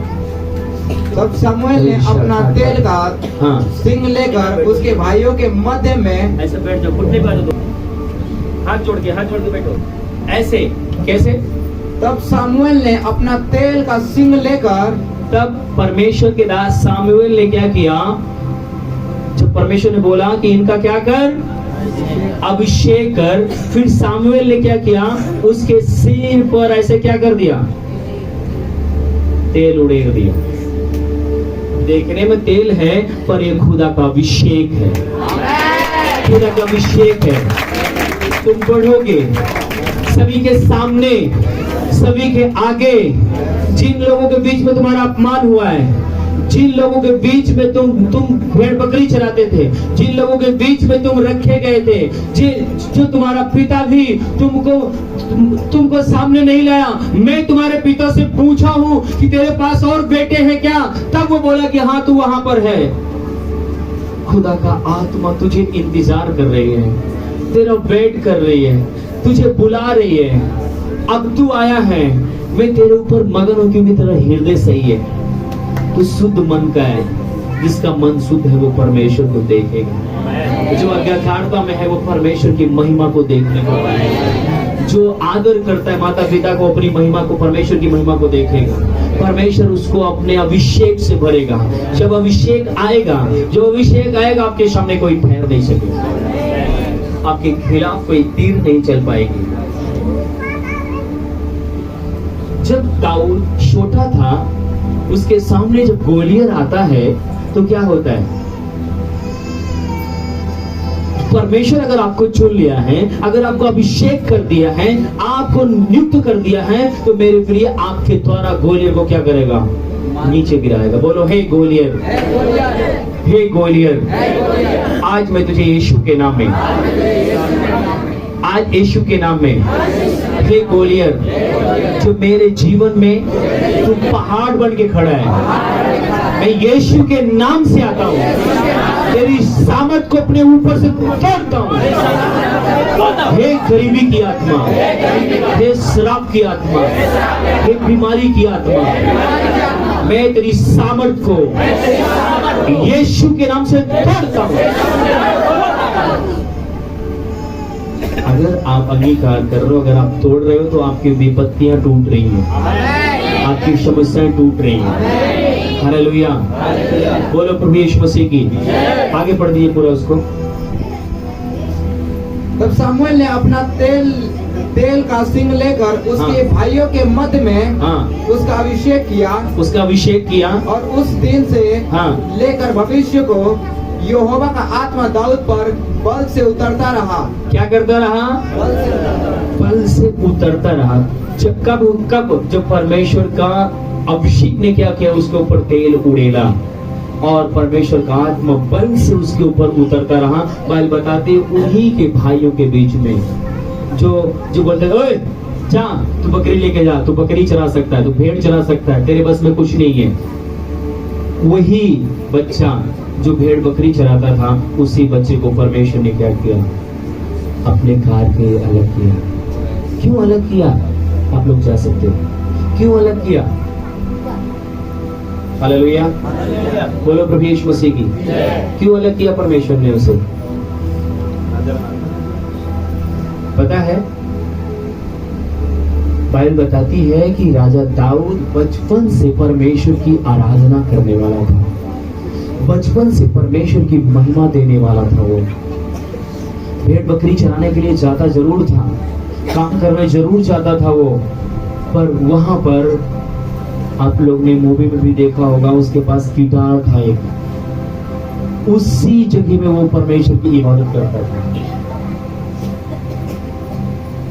तब शमूएल ने अपना तेल का हाँ, सिंग लेकर उसके भाइयों के मध्य में, ऐसे बैठ जाओ, घुटने पे आ जाओ, हाथ जोड़ के बैठो, ऐसे कैसे। तब शमूएल ने अपना तेल का सिंग लेकर, तब परमेश्वर के दास सामुएल ने क्या किया, जब परमेश्वर ने बोला कि इनका क्या कर, अभिषेक कर, फिर सामुएल ने क्या किया, उसके सिर पर ऐसे क्या कर दिया, तेल उड़ेल दिया। देखने में तेल है पर ये खुदा का अभिषेक है, खुदा का अभिषेक है। तुम बढ़ोगे सभी के सामने, सभी के आगे, जिन लोगों के बीच में तुम्हारा अपमान हुआ है, जिन लोगों के बीच में तुम भेड़ बकरी चराते थे, जिन लोगों के बीच में तुम रखे गए थे, जो तुम्हारा पिता भी तुमको सामने नहीं लाया, मैं तुम्हारे पिता से पूछा हूँ कि तेरे पास और बेटे हैं क्या, तब वो बोला कि हाँ तू वहां पर है। खुदा का आत्मा तुझे इंतजार कर रही है, तेरा वेट कर रही है, तुझे बुला रही है। अब तू आया है, मैं तेरे ऊपर मगन हूं क्योंकि तेरा हृदय सही है, तू शुद्ध मन का है। जिसका मन शुद्ध है वो परमेश्वर को देखेगा, जो अज्ञानता में है वो परमेश्वर की महिमा को देखने को पाएगा, जो आदर करता है माता पिता को, अपनी महिमा को, परमेश्वर की महिमा को देखेगा। परमेश्वर उसको अपने अभिषेक से भरेगा। जब अभिषेक आएगा, जो अभिषेक आएगा, आपके सामने कोई ठहर नहीं सकेगा, आपके खिलाफ कोई तीर नहीं चल पाएगी। जब दाऊद छोटा था, उसके सामने जब गोलियत आता है तो क्या होता है, परमेश्वर अगर आपको चुन लिया है, अगर आपको अभिषेक कर दिया है, आपको नियुक्त कर दिया है, तो मेरे प्रिय आपके द्वारा गोलियत को क्या करेगा, नीचे गिराएगा। बोलो हे गोलियत, हे गोलियत, आज मैं तुझे यीशु के नाम में, आज यीशु के नाम में, हे गोलियत, जो मेरे जीवन में तू पहाड़ बन के खड़ा है, मैं यीशु के नाम से आता हूँ, तेरी सामर्थ को अपने ऊपर से तोड़ता हूँ। हे गरीबी की आत्मा, हे शराब की आत्मा, हे बीमारी की आत्मा, मैं तेरी सामर्थ को यीशु के नाम से तोड़ता हूँ। अगर आप अंगीकार कर रहे हो, अगर आप तोड़ रहे हो, तो आपकी विपत्तियां टूट रही हैं, आपकी समस्याएं टूट रही हैं। हालेलुया, बोलो प्रभु यीशु मसीह की। आगे पढ़ दिए पूरा उसको। तब शमूएल ने अपना तेल का सिंग लेकर उसके भाइयों के मध्य में उसका अभिषेक किया, उसका अभिषेक किया, और उस दिन से लेकर भविष्य को यहोवा का आत्मा दाऊद पर बल से उतरता रहा। क्या करता रहा, बल से उतरता रहा। जब कब जब परमेश्वर का अभिषेक ने क्या किया, उसके ऊपर तेल उड़ेला और परमेश्वर का आत्मा बल से उसके ऊपर उतरता रहा। बाइबल बताते उन्हीं के भाइयों के बीच में जो बोलते ओए जा, तू बकरी लेके जा, तू बकरी चरा सकता है, तू भेड़ चरा सकता है, तेरे बस में कुछ नहीं है। वही बच्चा जो भेड़ बकरी चराता था, उसी बच्चे को परमेश्वर ने क्या किया, अपने घर पे अलग किया। क्यों अलग किया, आप लोग जा सकते हो, क्यों अलग किया? हालेलुया, बोलो प्रभु यीशु मसीह की। क्यों अलग किया परमेश्वर ने उसे? पता है, बाइबल बताती है कि राजा दाऊद बचपन से परमेश्वर की आराधना करने वाला था, बचपन से परमेश्वर की महिमा देने वाला था। वो भेड़ बकरी चराने के लिए जाता जरूर था, काम करने जरूर जाता था वो, पर वहां पर आप लोग ने मूवी में भी देखा होगा, उसके पास गिटार था एक, उसी जगह में वो परमेश्वर की इबादत करता था।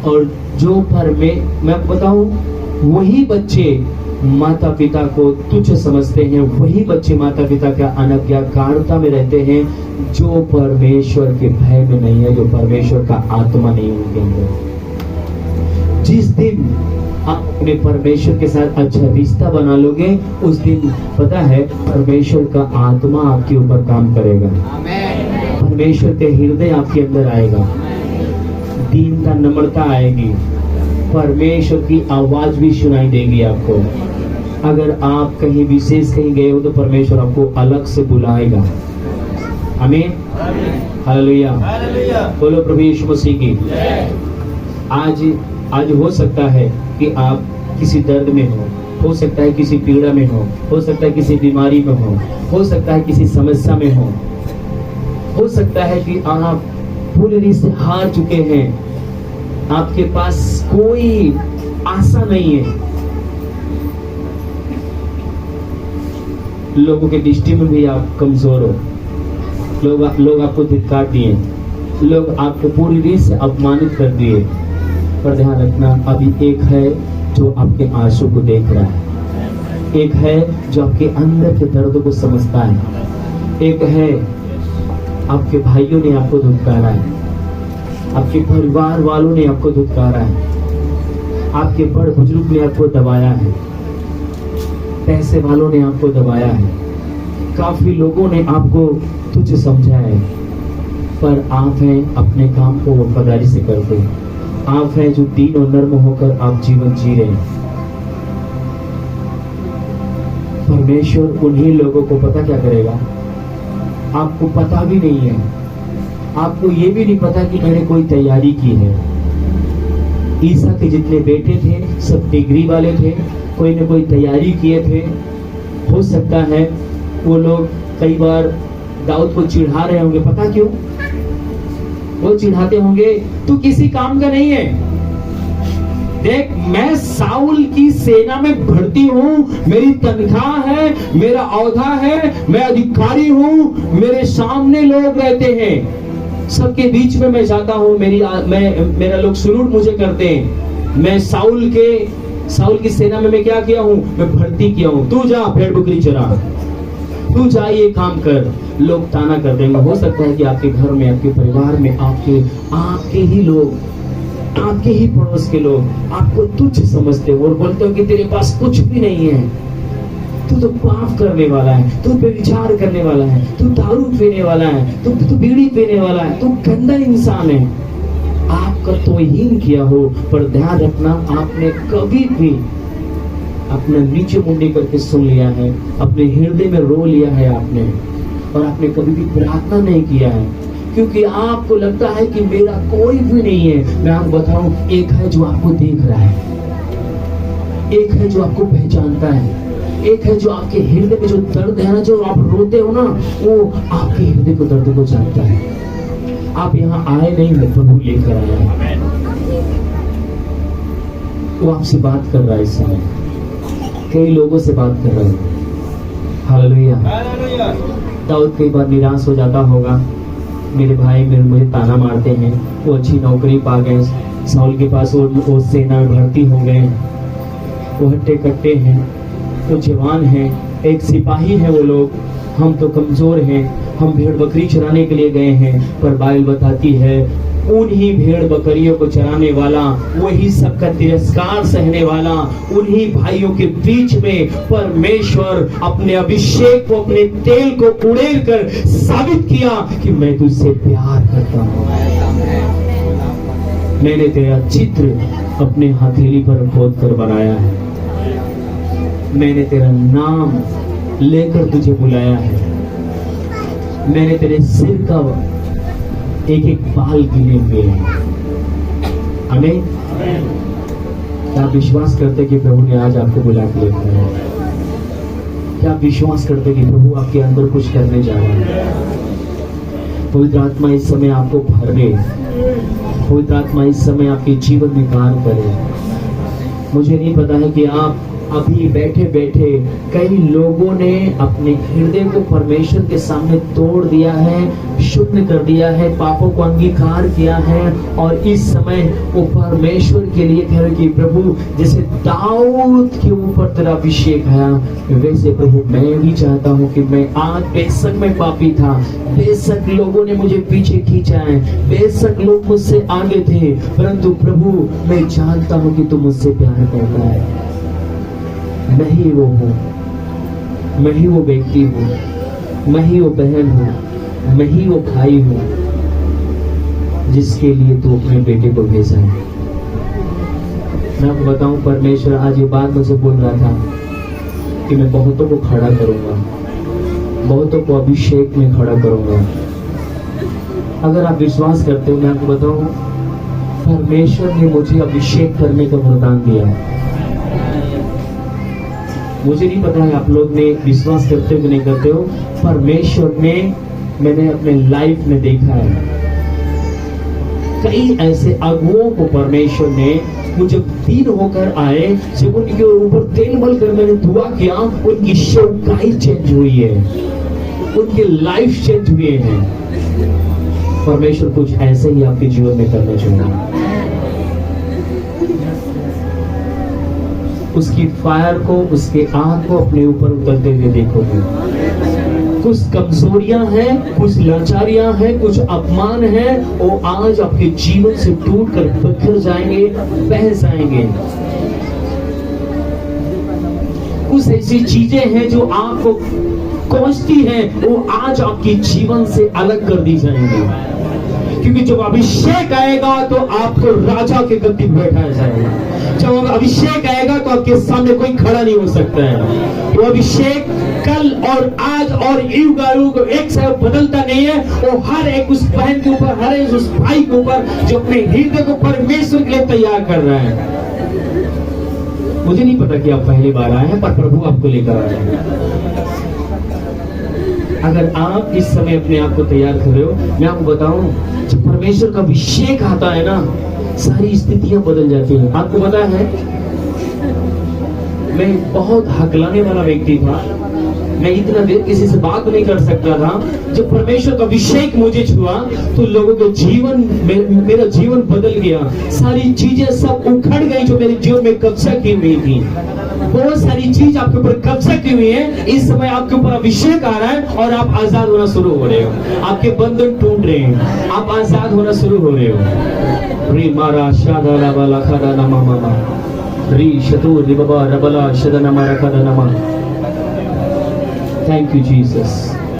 और जो मैं बताऊं, वही बच्चे माता पिता को तुच्छ समझते हैं, वही बच्चे माता पिता का अनज्ञाकारिता में रहते हैं, जो परमेश्वर के भय में नहीं है, जो परमेश्वर का आत्मा नहीं है उनके अंदर। जिस दिन आप अपने परमेश्वर के साथ अच्छा रिश्ता बना लोगे, उस दिन पता है परमेश्वर का आत्मा आपके ऊपर काम करेगा। परमेश्वर के हृदय आपके अंदर आएगा, दीनता नम्रता आएगी, परमेश्वर की आवाज भी सुनाई देगी आपको। अगर आप कहीं विशेष कहीं गए हो तो परमेश्वर आपको अलग से बुलाएगा। आमीन, हालेलुया, बोलो प्रभु यीशु मसीह की। आज हो सकता है कि आप किसी दर्द में हो सकता है किसी पीड़ा में हो सकता है किसी बीमारी में हो सकता है किसी समस्या में हो सकता है कि आप पूरी रीत से हार चुके हैं, आपके पास कोई आशा नहीं है, लोगों के दृष्टि में भी आप कमजोर हो, लोग आपको धिक्कार दिए, लोग आपको पूरी रीत से अपमानित कर दिए। पर ध्यान रखना, अभी एक है जो आपके आंसू को देख रहा है, एक है जो आपके अंदर के दर्द को समझता है, एक है आपके भाइयों ने आपको धुतकारा है, आपके परिवार वालों ने आपको धुतकारा है, आपके बड़ बुजुर्ग ने आपको दबाया है, पैसे वालों ने आपको दबाया है, काफी लोगों ने आपको तुच्छ समझा है। पर आप हैं अपने काम को वफादारी से करते, आप हैं जो दीन और नर्म होकर आप जीवन जी रहे हैं। परमेश्वर उन्हीं लोगों को पता क्या करेगा, आपको पता भी नहीं है, आपको ये भी नहीं पता कि मैंने कोई तैयारी की है। ईसा के जितने बेटे थे सब डिग्री वाले थे, कोई न कोई तैयारी किए थे। हो सकता है वो लोग कई बार दाऊद को चिढ़ा रहे होंगे, पता क्यों वो चिढ़ाते होंगे, तू किसी काम का नहीं है, देख मैं साउल की सेना में भर्ती हूँ, मेरी तनख्वाह है, मेरा औहदा है, मैं अधिकारी हूँ, मेरे सामने लोग रहते हैं, सबके बीच में मैं जाता हूँ, मेरा लोग सलूट मुझे करते हैं। मैं साउल की सेना में मैं क्या किया हूँ, मैं भर्ती किया हूँ, तू जा भेड़ बकरी चरा, तू जा ये काम कर। लोग ताना कर देंगे। हो सकता है कि आपके घर में, आपके परिवार में, आपके ही लोग, आपके ही पड़ोस के लोग आपको तुच्छ समझते हो और बोलते हो कि तेरे पास कुछ भी नहीं है, तू तो पाप करने वाला है, तू व्यभिचार करने वाला है, तू दारू पीने वाला है, तू बीड़ी पीने वाला है, तू गंदा इंसान है। आपका तौहीन किया हो, पर ध्यान रखना, आपने कभी भी अपना नीचे मुंडी करके सुन लिया है, अपने हृदय में रो लिया है आपने, और आपने कभी भी प्रार्थना नहीं किया है, क्योंकि आपको लगता है कि मेरा कोई भी नहीं है। मैं आपको बताऊं, एक है जो आपको देख रहा है, एक है जो आपको पहचानता है, एक है जो आपके हृदय में जो दर्द है ना, जो आप रोते हो ना, वो आपके हृदय को दर्द को जानता है। आप यहाँ आए नहीं है, प्रभु लेकर आया है, वो आपसे बात कर रहा है। इस समय कई लोगों से बात कर रहा है। हालेलुया। दाऊद कई बार निराश हो जाता होगा, मेरे भाई मुझे ताना मारते हैं, वो अच्छी नौकरी पा गए, साउल के पास वो सेना में भर्ती हो गए, वो हट्टे कट्टे हैं, वो जवान हैं, एक सिपाही है वो लोग, हम तो कमजोर हैं, हम भेड़ बकरी चराने के लिए गए हैं। पर बाइबल बताती है उन्हीं भेड़ बकरियों को चराने वाला, वही सबका तिरस्कार सहने वाला, उन्हीं भाइयों के बीच में परमेश्वर अपने अभिषेक को, अपने तेल को उड़ेल कर साबित किया कि मैं तुझसे प्यार करता हूँ। मैंने तेरा चित्र अपने हथेली पर खोद कर बनाया है, मैंने तेरा नाम लेकर तुझे बुलाया है, मैंने तेरे सिर का एक एक बाल गिने हुए हैं। आमीन। क्या आप विश्वास करते कि प्रभु ने आज आपको बुला के लेकर आया? क्या आप विश्वास करते कि प्रभु आपके अंदर कुछ करने जा रहा है? पवित्र आत्मा इस समय आपको भरे, पवित्र आत्मा इस समय आपके जीवन में कार्य करे। मुझे नहीं पता है कि आप अभी बैठे बैठे कई लोगों ने अपने हृदय को परमेश्वर के सामने तोड़ दिया है, शून्य कर दिया है, पापों को अंगीकार किया है और इस समय वो परमेश्वर के लिए कह रहे कि प्रभु जैसे दाऊद के ऊपर तेरा अभिषेक है, वैसे प्रभु मैं भी चाहता हूँ कि मैं आज बेशक मैं पापी था, बेशक लोगों ने मुझे पीछे खींचा है, बेशक लोग मुझसे आगे थे, परंतु प्रभु मैं जानता हूँ कि तू मुझसे प्यार करता है। मैं ही वो हूँ, मैं ही वो व्यक्ति हूँ, मैं ही वो बहन हूँ, मैं ही वो भाई हूँ जिसके लिए तू अपने बेटे को भेजा है। मैं आपको बताऊं, परमेश्वर आज ये बात मुझे बोल रहा था कि मैं बहुतों को खड़ा करूंगा, बहुतों को अभिषेक में खड़ा करूंगा। अगर आप विश्वास करते हो, मैं आपको बताऊं, परमेश्वर ने मुझे अभिषेक करने का वरदान दिया। मुझे नहीं पता है आप लोग ने विश्वास करते हो कि नहीं करते हो, परमेश्वर ने मैंने अपने लाइफ में देखा है कई ऐसे अगुओं को परमेश्वर ने, वो जब दीन होकर आए, जब उनके ऊपर तेल मल कर मैंने दुआ किया, उनकी सेवकाई चेंज हुई है, उनकी लाइफ चेंज हुए हैं। परमेश्वर कुछ ऐसे ही आपके जीवन में करना चाहेगा। उसकी फायर को, उसके आग को अपने ऊपर उतरते हुए देखोगे। कुछ कमजोरियां हैं, कुछ लाचारियां हैं, कुछ अपमान है, वो आज आपके जीवन से टूट कर बिखर जाएंगे, बह जाएंगे। कुछ ऐसी चीजें हैं जो आपको कोसती हैं, वो आज आपके जीवन से अलग कर दी जाएंगी, क्योंकि जब अभिषेक आएगा तो आपको राजा के गद्दी पर बैठाया जाएगा। जब अभिषेक आएगा तो आपके सामने कोई खड़ा नहीं हो सकता है। वो अभिषेक कल और आज और युग एक साथ बदलता नहीं है। वो हर एक उस बहन के ऊपर, हर एक उस भाई के ऊपर जो अपने हृदय को परमेश्वर के लिए तैयार कर रहा है। मुझे नहीं पता कि आप पहली बार आए हैं, पर प्रभु आपको लेकर आए हैं। अगर आप इस समय अपने आप को तैयार कर रहे हो, मैं आपको बताऊं, जब परमेश्वर का अभिषेक आता है ना, सारी स्थितियां बदल जाती हैं। आपको पता है, मैं बहुत हकलाने वाला व्यक्ति था, मैं इतना देर किसी से बात नहीं कर सकता था। जब परमेश्वर का अभिषेक मुझे छुआ तो लोगों के जीवन, मेरा जीवन बदल गया। सारी चीजें सब उखड़ गई जो मेरे जीवन में कब्जा की हुई थी। बहुत सारी चीज आपके ऊपर कब्जा की हुई है। इस समय आपके ऊपर अभिषेक आ रहा है और आप आजाद होना शुरू हो रहे हो। आपके बंधन टूट रहे हैं, आप आजाद होना शुरू हो रहे हो। री मारा शादा वाला खादा नमा मामा री शतु री बाबा रबला शदा नमा रखा नमा। Thank you, Jesus.